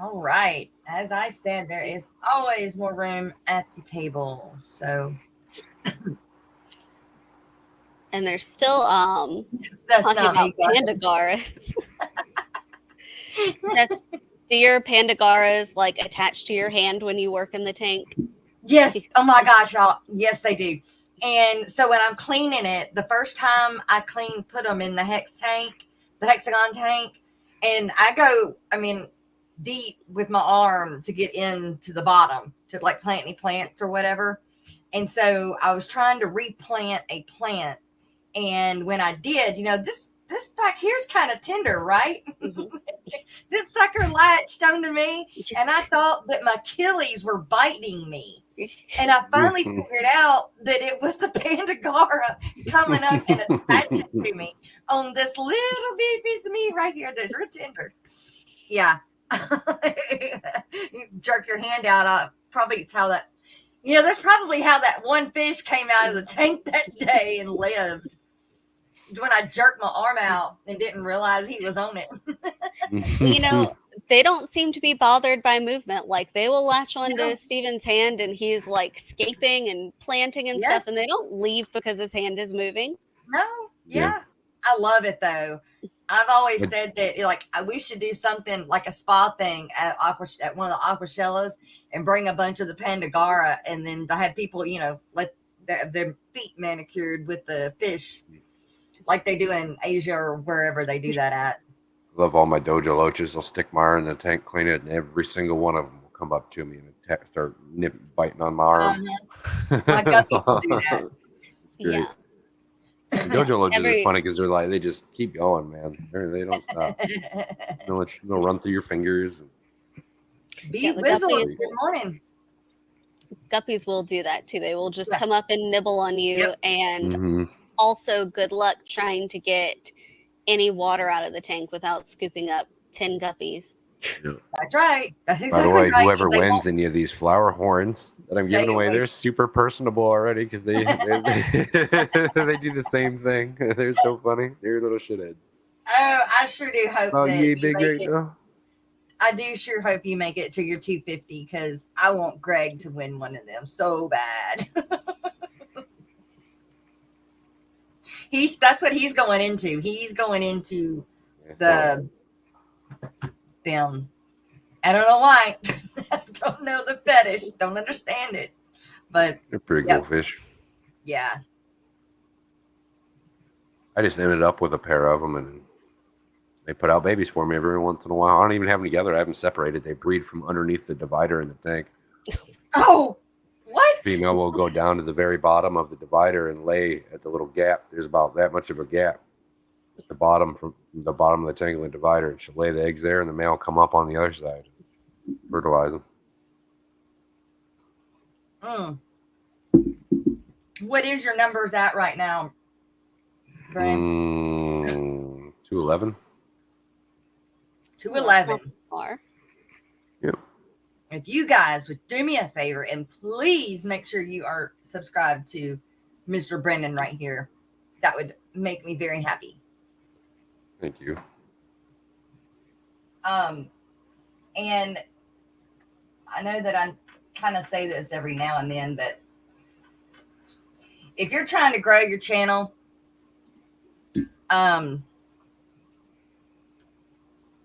All right. As I said, there is always more room at the table. So And they're still that's talking not about me. Pandagaras. Yes, Do your Pandagoras like attach to your hand when you work in the tank? Yes. Oh my gosh, y'all. Yes, they do. And so when I'm cleaning it, the first time I put them in the hexagon tank, and I go, deep with my arm to get into the bottom to like plant any plants or whatever. And so I was trying to replant a plant. And when I did, this back here's kind of tender, right? Mm-hmm. This sucker latched onto me, and I thought that my Achilles were biting me. And I finally figured out that it was the Pandagara coming up and attaching to me on this little bitty piece of meat right here that's real tender. Yeah. You jerk your hand out. Probably it's how that, that's probably how that one fish came out of the tank that day and lived. When I jerked my arm out and didn't realize he was on it. They don't seem to be bothered by movement. Like they will latch onto Steven's hand and he's like scaping and planting and stuff, and they don't leave because his hand is moving. No, yeah. I love it though. I've always said that we should do something like a spa thing at one of the Aquashellas and bring a bunch of the Pandagara, and then to have people, let their feet manicured with the fish like they do in Asia or wherever they do that at. Love all my dojo loaches. I'll stick my arm in the tank, clean it, and every single one of them will come up to me and start biting on my arm. My guppies will do that. Yeah. Dojo loaches are funny because they just keep going, man. They don't stop. They'll run through your fingers. Good morning. Guppies will do that too. They will just come up and nibble on you, and also good luck trying to get any water out of the tank without scooping up 10 guppies. Yeah. That's right. That's exactly right. By the way, right, whoever wins any of these flower horns that I'm giving away, they're super personable already because they they do the same thing. They're so funny. They're little shitheads. Oh, I sure do hope that you big right now. I do sure hope you make it to your 250 because I want Greg to win one of them so bad. That's what he's going into. He's going into them. I don't know why. I don't know the fetish. Don't understand it. But they're pretty cool fish. Yeah. I just ended up with a pair of them, and they put out babies for me every once in a while. I don't even have them together. I have them separated. They breed from underneath the divider in the tank. Oh, what? Female will go down to the very bottom of the divider and lay at the little gap. There's about that much of a gap at the bottom from the bottom of the tank and the divider, and she'll lay the eggs there, and the male will come up on the other side, fertilize them. What is your numbers at right now, Brian? 211. 211. Yep. If you guys would do me a favor and please make sure you are subscribed to Mr. Brendan right here, that would make me very happy. Thank you. And I know that I kind of say this every now and then, but if you're trying to grow your channel,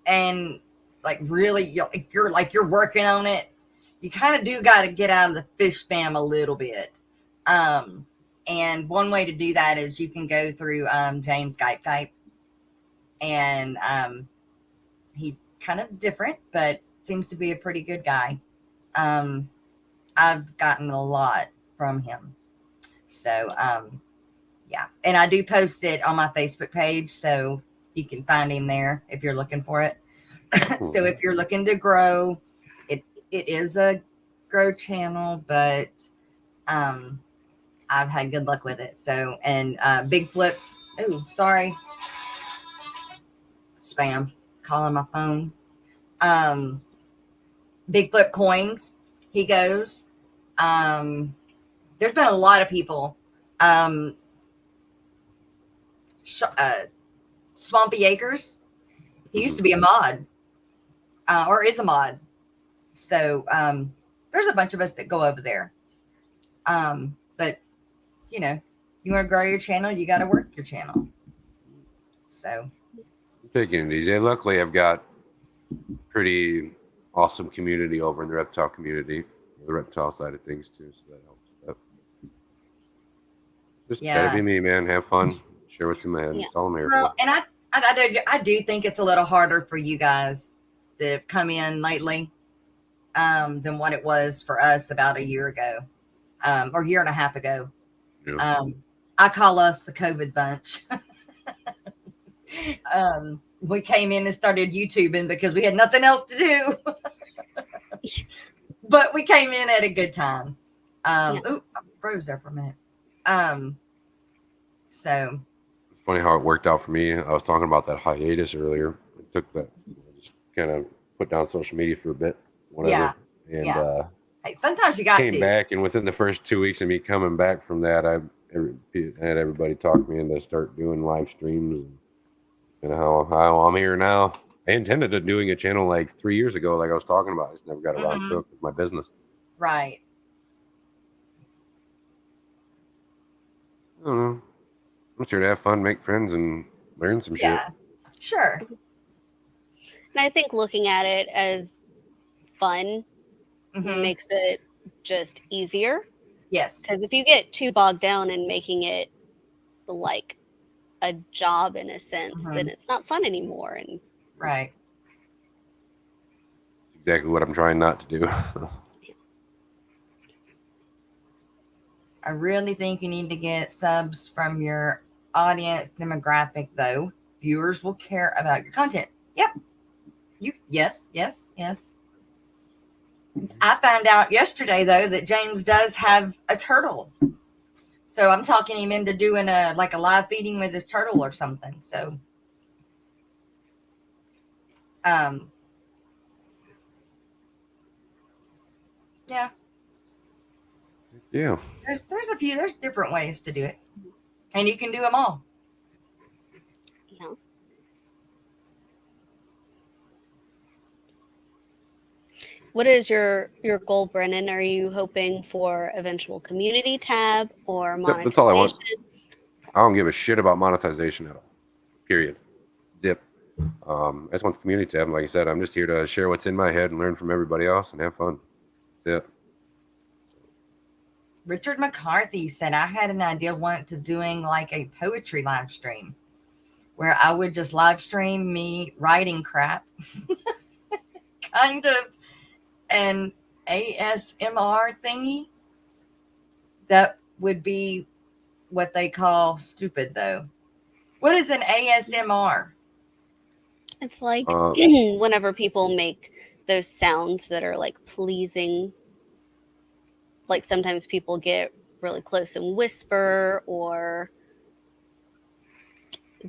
and like really you're working on it, you kind of do got to get out of the fish spam a little bit. And one way to do that is you can go through James Skype, and he's kind of different, but seems to be a pretty good guy. I've gotten a lot from him. So yeah, and I do post it on my Facebook page, so you can find him there if you're looking for it. So if you're looking to grow, it is a grow channel, but I've had good luck with it. So, and Big Flip, oh, sorry, spam, calling my phone. Big Flip Coins, he goes. There's been a lot of people. Swampy Acres, he used to be a mod, or is a mod. So there's a bunch of us that go over there. But you know, you want to grow your channel, you got to work your channel. So I'm taking it easy. Luckily, I've got pretty awesome community over in the reptile community, the reptile side of things too. So that helps. But just try to be me, man. Have fun. Share what's in my head. Yeah. That's all I'm here Well, for. and I do think it's a little harder for you guys that have come in lately than what it was for us about a year ago, or a year and a half ago. Yeah. I call us the COVID bunch. We came in and started YouTubing because we had nothing else to do. But we came in at a good time. Ooh, I froze there for a minute. So It's funny how it worked out for me. I was talking about that hiatus earlier. It took that, just kind of put down social media for a bit, whatever. Yeah. And hey, sometimes you got came to. back, and within the first 2 weeks of me coming back from that, I had everybody talk me into start doing live streams. And how I'm here now. I intended on doing a channel like 3 years ago, like I was talking about. I just never got around to it with my business. Right. I don't know. I'm just here to have fun, make friends, and learn some shit. Yeah. Sure. And I think looking at it as fun makes it just easier. Yes. Because if you get too bogged down in making it like a job in a sense, then it's not fun anymore. And right. It's exactly what I'm trying not to do. I really think you need to get subs from your audience demographic, though. Viewers will care about your content. Yep. Yes. I found out yesterday, though, that James does have a turtle. So I'm talking him into doing a live feeding with his turtle or something. So, yeah. Yeah. There's different ways to do it, and you can do them all. yeah. What is your goal, Brennan? Are you hoping for eventual community tab or monetization? That's all I want. I don't give a shit about monetization at all. Period. Zip. I just want the community tab. Like I said, I'm just here to share what's in my head and learn from everybody else and have fun. That's it. Richard McCarthy said I had an idea once of doing like a poetry live stream where I would just live stream me writing crap, kind of an ASMR thingy. That would be what they call stupid, though. What is an ASMR? It's like whenever people make those sounds that are like pleasing. Like sometimes people get really close and whisper, or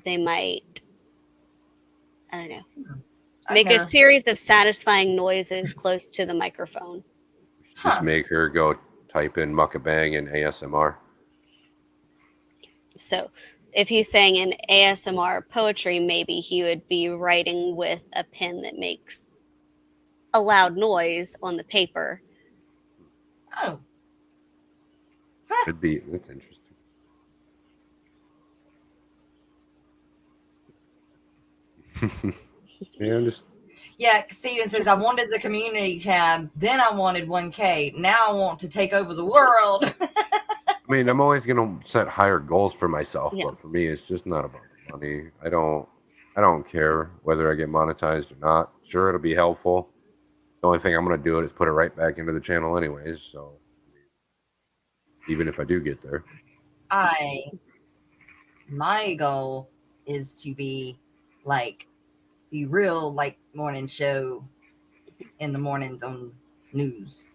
they might, I don't know, make a series of satisfying noises close to the microphone. Just make her go type in mukbang and ASMR. So if he's saying an ASMR poetry, maybe he would be writing with a pen that makes a loud noise on the paper. Oh. Could be. That's interesting. Yeah, Steven says, I wanted the community tab, then I wanted 1K. Now I want to take over the world. I mean, I'm always going to set higher goals for myself, Yeah. but for me, it's just not about the money. I don't care whether I get monetized or not. Sure, it'll be helpful. The only thing I'm going to do is put it right back into the channel anyways, so even if I do get there. My goal is to be like the real like morning show in the mornings on news.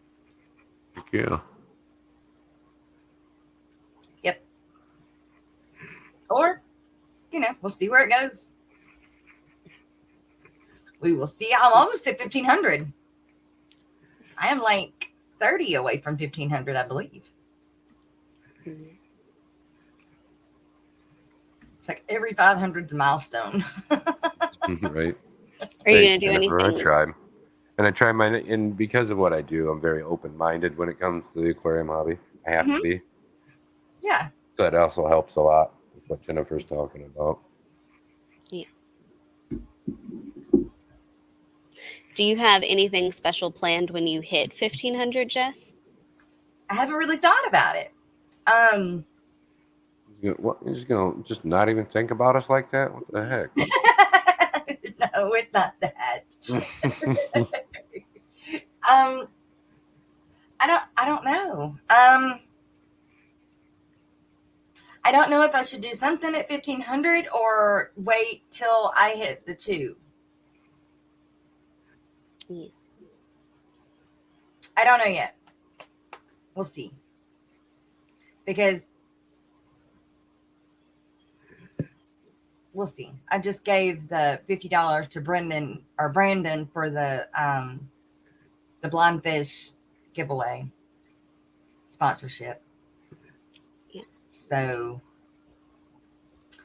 Yeah. Yep. Or, we'll see where it goes. We will see. I'm almost at 1,500. I am like 30 away from 1,500, I believe. It's like every 500's a milestone. Right. Are you going to do anything? I tried. And I try and because of what I do, I'm very open-minded when it comes to the aquarium hobby. I have to be. Yeah. So that also helps a lot with what Jennifer's talking about. Yeah. Do you have anything special planned when you hit 1,500, Jess? I haven't really thought about it. What? You're just gonna just not even think about us like that? What the heck? No, it's not that. I don't know. I don't know if I should do something at 1,500 or wait till I hit the 2. Yeah. I don't know yet. We'll see. Because we'll see. I just gave the $50 to Brandon for the blind fish giveaway sponsorship. Yeah. So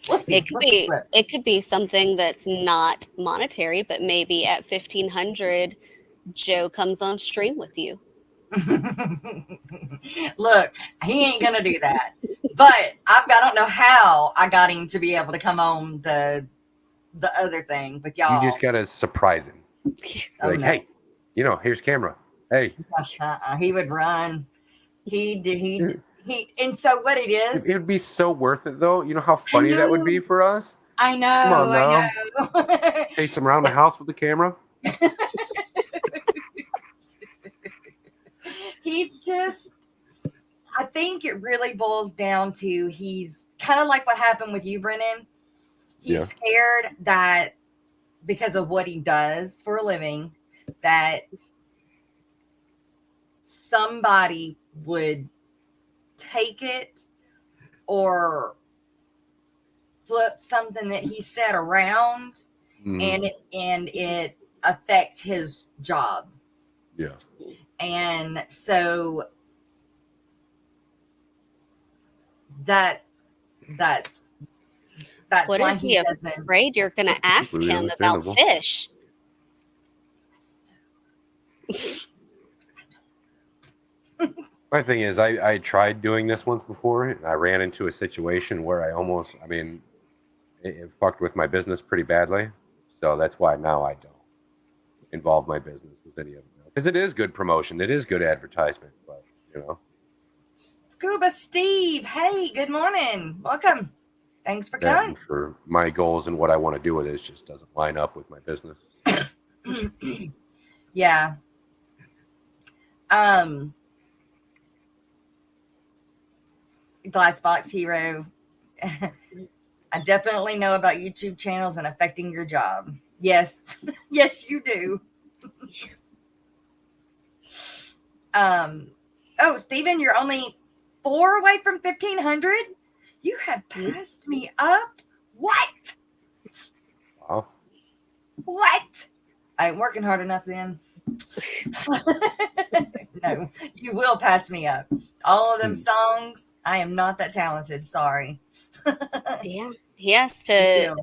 we'll see. It could be something that's not monetary, but maybe at 1,500, Joe comes on stream with you. Look, he ain't gonna do that. But I don't know how I got him to be able to come on the other thing with y'all. You just gotta surprise him. Oh, Like, no. hey, here's camera. Hey, he would run. He and so what it is, it would be so worth it, though. You know how funny that would be for us. I know. Come on now. I know. Chase him around the house with the camera. He's just, I think it really boils down to he's kind of like what happened with you, Brennan. He's scared that because of what he does for a living, that somebody would take it or flip something that he said around and it affect his job. Yeah. And so that's What why is he doesn't. afraid you're going to ask Completely him about understandable. fish? My thing is, I tried doing this once before, and I ran into a situation where it fucked with my business pretty badly. So that's why now I don't involve my business with any of it. Because it is good promotion. It is good advertisement. But, Scuba Steve, hey, good morning. Welcome. Thanks for coming. for my goals and what I want to do with it just doesn't line up with my business. Yeah. Glassbox Hero. I definitely know about YouTube channels and affecting your job. Yes. Yes, you do. Oh, Steven, you're only 4 away from 1,500? You have passed me up? What? Wow. What? I ain't working hard enough then. No, you will pass me up. All of them songs, I am not that talented. Sorry. Yeah, he has to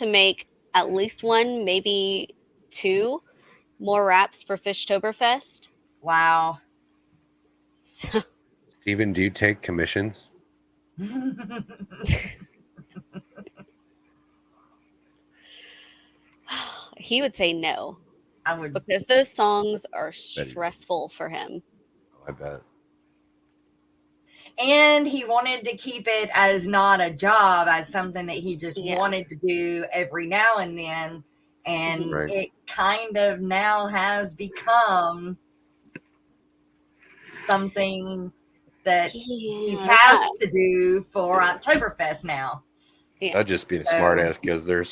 make at least 1, maybe 2 more raps for Fishtoberfest. Wow. So Steven, do you take commissions? he would say no, I would. because those songs are stressful for him. I bet. And he wanted to keep it as not a job, as something that he just wanted to do every now and then. And it kind of now has become something that he has to do for Oktoberfest now. Yeah. That'd just be a smart ass, because they're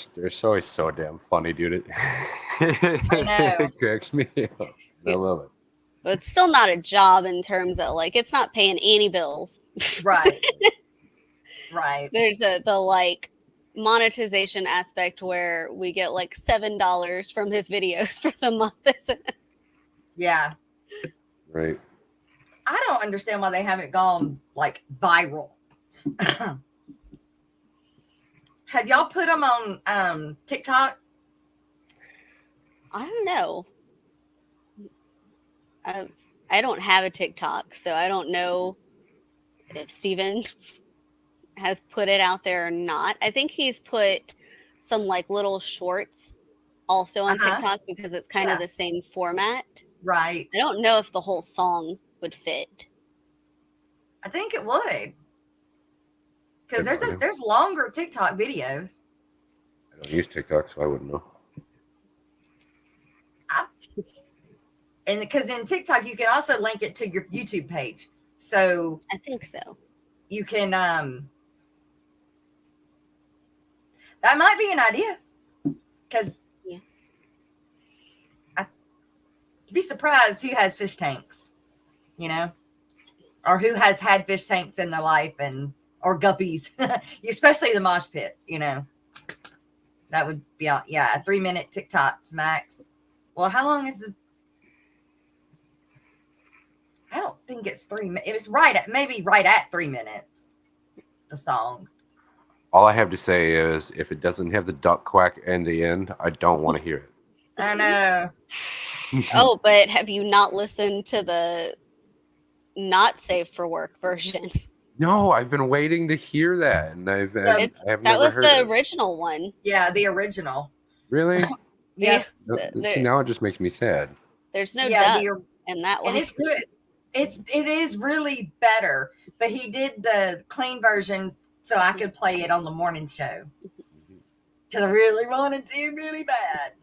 always so damn funny, dude. It cracks me up. I love it. But it's still not a job in terms of, like, it's not paying any bills. Right. Right. There's the like monetization aspect where we get like $7 from his videos for the month, isn't it? Yeah. Right. I don't understand why they haven't gone like viral. Have y'all put them on TikTok? I don't know. I don't have a TikTok, so I don't know if Steven has put it out there or not. I think he's put some like little shorts also on Uh-huh. TikTok because it's kind of Yeah. the same format. Right. I don't know if the whole song would fit. I think it would. Because Good for you. there's longer TikTok videos. I don't use TikTok, so I wouldn't know. And because in TikTok you can also link it to your YouTube page. So I think so. you can that might be an idea. Because Yeah. I'd be surprised who has fish tanks, you know? Or who has had fish tanks in their life or guppies. Especially the mosh pit, you know. That would be a 3-minute TikToks max. Well, how long is it? I don't think it's 3 minutes. It was maybe right at 3 minutes. The song. All I have to say is, if it doesn't have the duck quack in the end, I don't want to hear it. I know. Oh, but have you not listened to the not safe for work version? No, I've been waiting to hear that, and I've That never was heard the it. original one. Yeah, the original. Really? Yeah. See, now it just makes me sad. There's no Yeah, duck in that one. and it's good. It is really better. But he did the clean version so I could play it on the morning show. Because I really wanted to, really bad.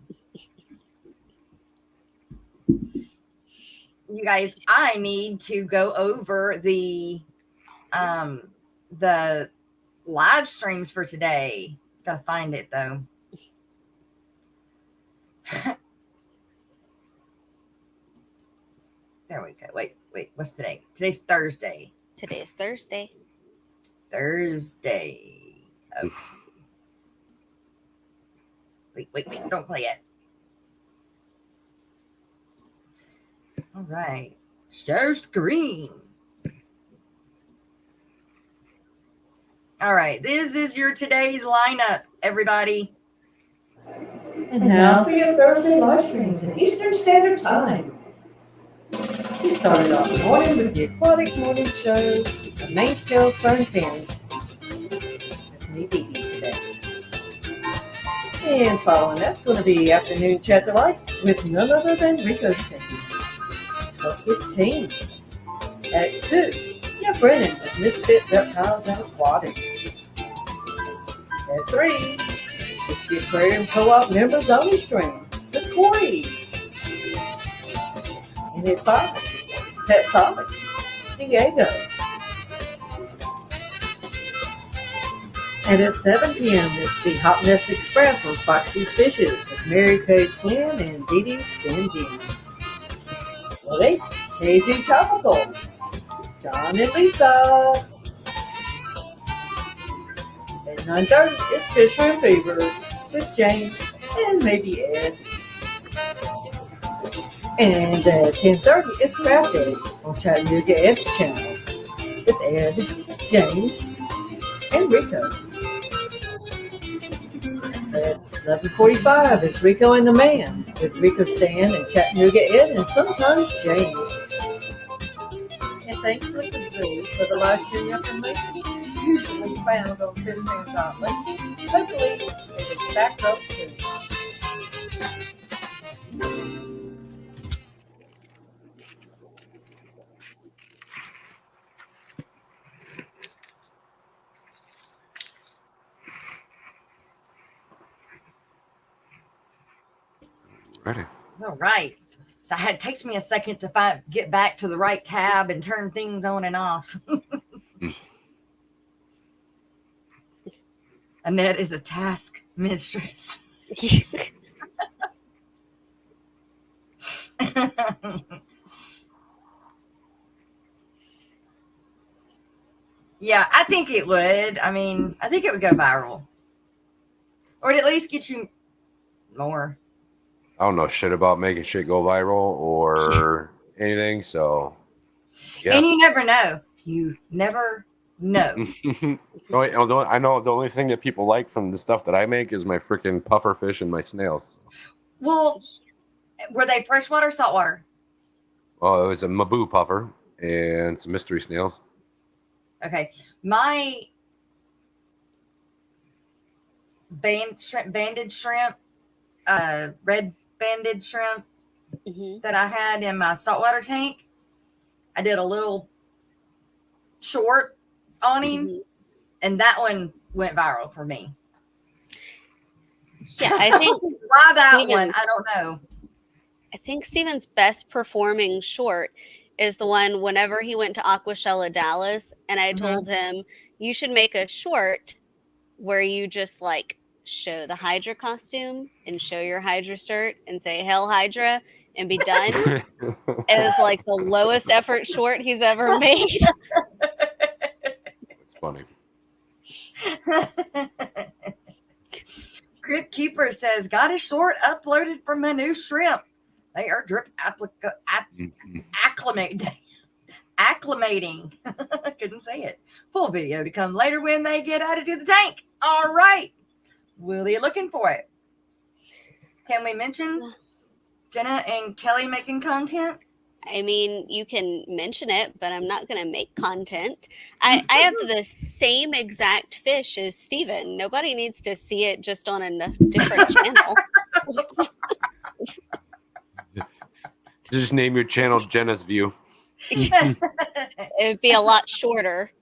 You guys, I need to go over the live streams for today. Gotta find it though. There we go. Wait, what's today? Today's Thursday. Today's Thursday. Thursday. Okay. Wait, don't play it. All right. Share screen. All right. This is your today's lineup, everybody. And now for your Thursday live streams at Eastern Standard Time. We started off the morning with the Aquatic Morning Show of Maine's Tales, Fun, and Fantasy with me, Dee Dee, today. And following that's going to be Afternoon Chat Delight with none other than Rico Sting. 12:15. At 2, yeah, Brennan with Misfit Reptiles and Aquatics. At 3, it's the Aquarium Co-op Members Only Stream with Corey. And at 5, it's Pet Solids, Diego. And at 7 p.m., it's the Hot Mess Express on Foxy's Fishes with Mary Page Flynn and Dee Dee Spin Bean. Well, they do topicals. John and Lisa. At 9:30, it's Fisher Fever with James and maybe Ed. And at 10:30, it's Crab Day on Chattanooga Ed's channel with Ed, James, and Rico. At 11:45, it's Rico and the Man with Rico Stan and Chattanooga Ed and sometimes James. And thanks to Liquid Zoo for the live stream information usually found on FishFan.link. Hopefully, it is back up soon. Ready. All right. So it takes me a second to get back to the right tab and turn things on and off. Annette is a task mistress. Yeah, I think it would. I mean, I think it would go viral. Or it'd at least get you more. I don't know shit about making shit go viral or anything, so yeah. And you never know. You never know. I know the only thing that people like from the stuff that I make is my freaking puffer fish and my snails. Well, were they freshwater or saltwater? Oh, it was a Mabu puffer and some mystery snails. Okay. My banded shrimp red banded shrimp Mhm. that I had in my saltwater tank. I did a little short on him, Mhm. and that one went viral for me. Yeah, I think Why that one? Steven, I don't know. I think Steven's best performing short is the one whenever he went to Aquashella Dallas, and I Mhm. told him you should make a short where you just like show the Hydra costume and show your Hydra shirt and say "Hail Hydra" and be done. It is like the lowest effort short he's ever made. It's funny. Crypt Keeper says, got a short uploaded from my new shrimp. They are drip acclimating. Couldn't say it. Full video to come later when they get added to the tank. All right. We'll be looking for it. Can we mention Jenna and Kelly making content? I mean, you can mention it, but I'm not going to make content. I have the same exact fish as Steven. Nobody needs to see it just on a different channel. Just name your channel Jenna's View. It would be a lot shorter.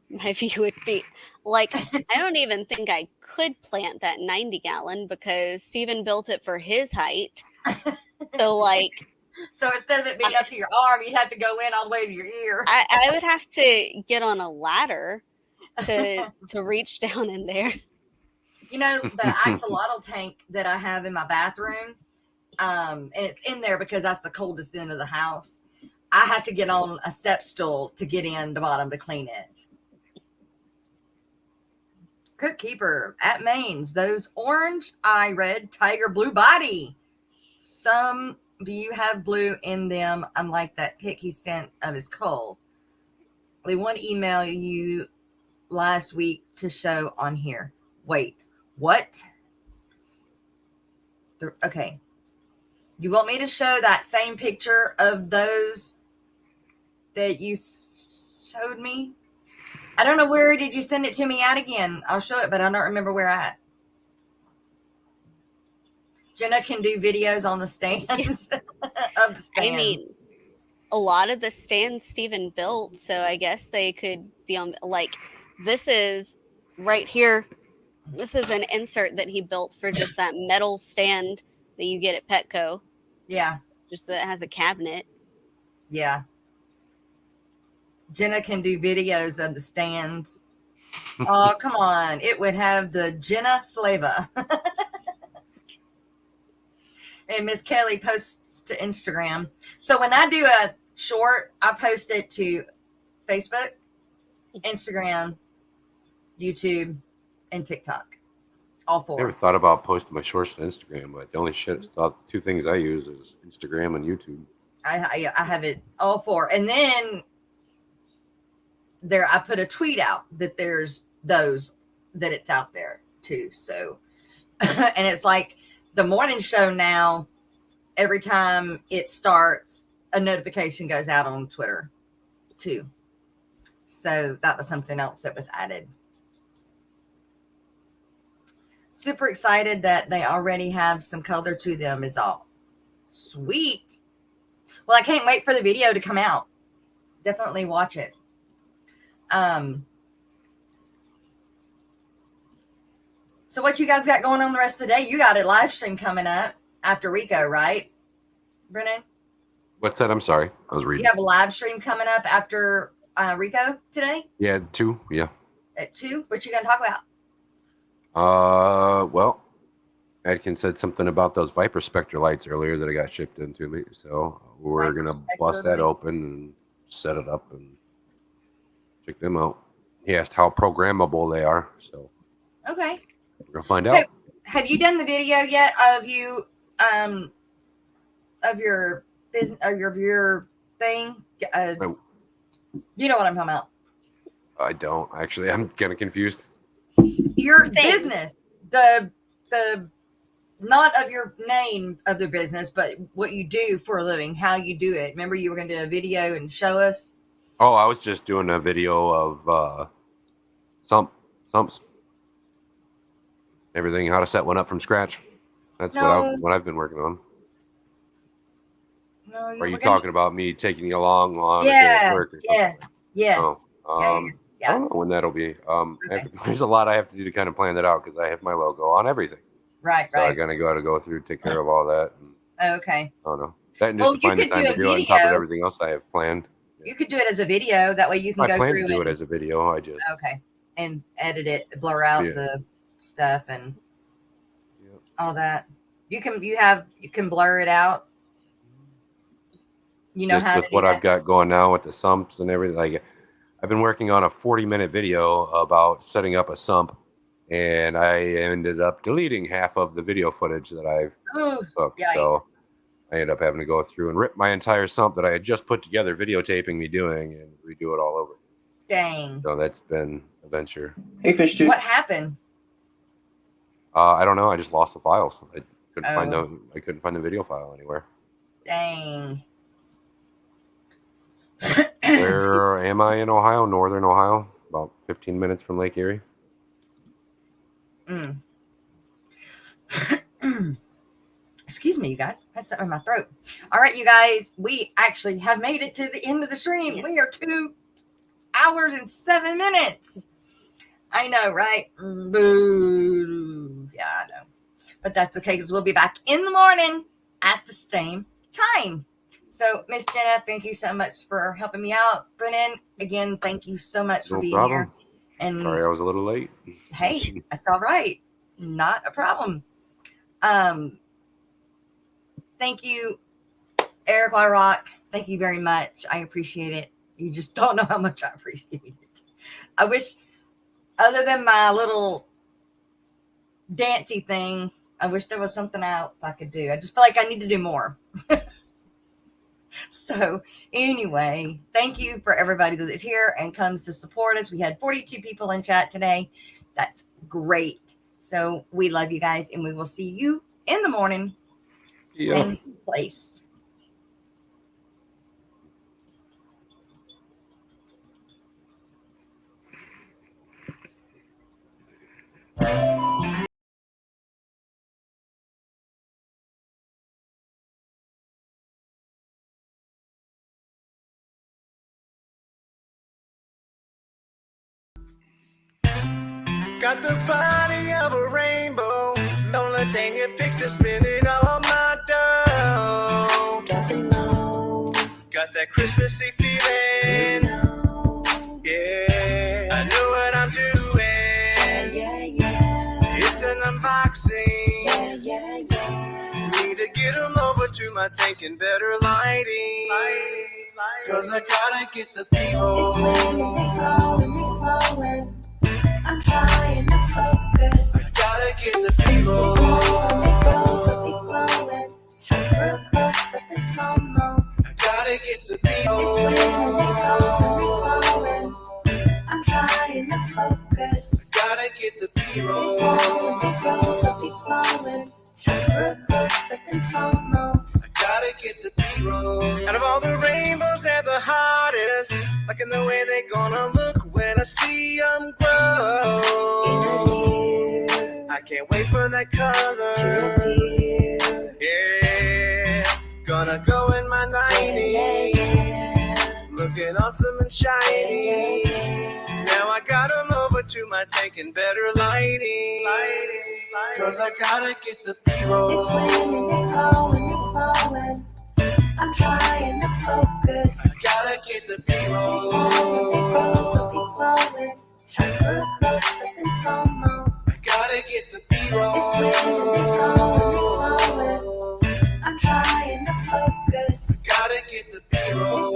My view would be like, I don't even think I could plant that 90-gallon because Steven built it for his height. So like, so instead of it being up to your arm, you'd have to go in all the way to your ear. I would have to get on a ladder to reach down in there. You know, the axolotl tank that I have in my bathroom, and it's in there because that's the coldest end of the house. I have to get on a step stool to get in the bottom to clean it. Crypt Keeper at Maine's, those orange eye red tiger blue body. Some do you have blue in them, unlike that pic he sent of his culls? They want to email you last week to show on here. Wait, what? Okay. You want me to show that same picture of those that you showed me? I don't know, where did you send it to me at again? I'll show it, but I don't remember where at. Jenna can do videos on the stands of the stands. I mean, a lot of the stands Steven built, so I guess they could be on, like, this is right here. This is an insert that he built for just that metal stand that you get at Petco. Yeah. Just that it has a cabinet. Yeah. Jenna can do videos of the stands. Oh, come on. It would have the Jenna flavor. And Miss Kelly posts to Instagram. So when I do a short, I post it to Facebook, Instagram, YouTube, and TikTok. All I never four. thought about posting my shorts to Instagram, but the only two things I use is Instagram and YouTube. I have it all four. And then there I put a tweet out that there's those, that it's out there too. So, and it's like the morning show now, every time it starts, a notification goes out on Twitter too. So that was something else that was added. Super excited that they already have some color to them is all. Sweet. Well, I can't wait for the video to come out. Definitely watch it. So what you guys got going on the rest of the day? You got a live stream coming up after Rico, right, Brennan? What's that? I'm sorry. I was reading. You have a live stream coming up after Rico today? Yeah, 2. Yeah. At 2? What you going to talk about? Well, Adkins said something about those Viper Spectra lights earlier that I got shipped into me. So we're going to bust that open and set it up and check them out. He asked how programmable they are. So Okay. we're going to find out. Have you done the video yet of you, of your business, of your thing? You know what I'm talking about. I don't. Actually, I'm kind of confused. Your business, the not of your name of the business, but what you do for a living, how you do it. Remember, you were going to do a video and show us. Oh, I was just doing a video of some everything, how to set one up from scratch. That's what I've been working on. No, Are you talking about me taking you along on a day at work or something? Yes. I don't know when that'll be. Okay. There's a lot I have to do to kind of plan that out because I have my logo on everything. Right. So I gotta go through, take care of all that. Okay. I don't know. That and just to find the time to do it on top of everything else I have planned. You could do it as a video. That way you can go through. I plan to do it as a video. I just and edit it, blur out the stuff and all that. You can blur it out. You know just with what I've got going now with the sumps and everything. Like I've been working on a 40-minute video about setting up a sump, and I ended up deleting half of the video footage that I've took. So I ended up having to go through and rip my entire sump that I had just put together, videotaping me doing, and redo it all over. Dang. So that's been a venture. Hey, Fish Dude. What happened? I don't know. I just lost the files. I couldn't find the video file anywhere. Dang. Where am I in Ohio? Northern Ohio, about 15 minutes from Lake Erie. Excuse me, you guys. I had something in my throat. All right, you guys. We actually have made it to the end of the stream. Yes. We are 2 hours and 7 minutes. I know, right? Boo. Yeah, I know. But that's okay because we'll be back in the morning at the same time. So, Miss Jenna, thank you so much for helping me out. Brennan, again, thank you so much for being here. And sorry I was a little late. Hey, that's all right. Not a problem. Thank you, Eric Y. Rock. Thank you very much. I appreciate it. You just don't know how much I appreciate it. I wish, other than my little dancey thing, I wish there was something else I could do. I just feel like I need to do more. So anyway, thank you for everybody that is here and comes to support us. We had 42 people in chat today. That's great. So we love you guys, and we will see you in the morning. Same place. Got the body of a rainbow. Don't let your picture spin it on my dough. Got that Christmassy feeling. Yeah, I know what I'm doing. It's an unboxing. Need to get them over to my tank and better lighting. Cause I gotta get the people. It's raining, flowing. I'm trying to focus. I gotta get the people. Time for a close up and slow mo. I gotta get the people. It's raining, flowing. I'm trying to focus. I gotta get the people. It's flowing. Time for a close up and slow mo. I gotta get the people. Out of all the rainbows, they're the hottest. Liking the way they're gonna look when I see them grow. I can't wait for that color. Yeah, gonna go in my 90s, looking awesome and shiny. Now I got them over to my tank and better lighting. Cause I gotta get the B-roll. It's raining and flowing. I'm trying to focus. I gotta get the B-roll. Time for a close up and slow mo. I gotta get the B-roll. It's raining and I'm trying to focus. I gotta get the B-roll. It's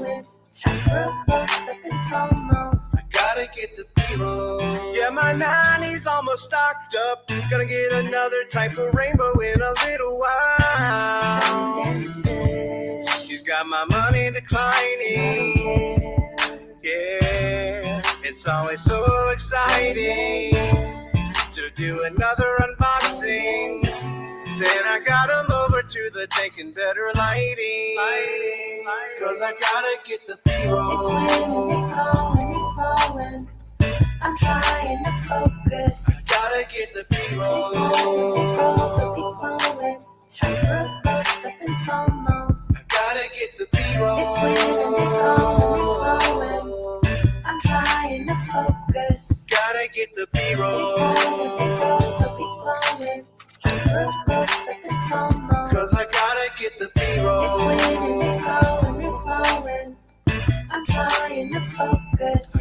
raining. Time for a close up and slow mo. I gotta get the B-roll. Yeah, my 90s almost stocked up. Gonna get another type of rainbow in a little while. She's got my money declining. Yeah, it's always so exciting to do another unboxing. Then I got them over to the tank and better lighting. Cause I gotta get the B-roll. It's raining and flowing. I'm trying to focus. get the They B-roll. slide, they go, they'll be glowing. Real close up and slow-mo. Cause I gotta get the B-roll. You're sweet and you're glowing, you're flowing. I'm trying to focus.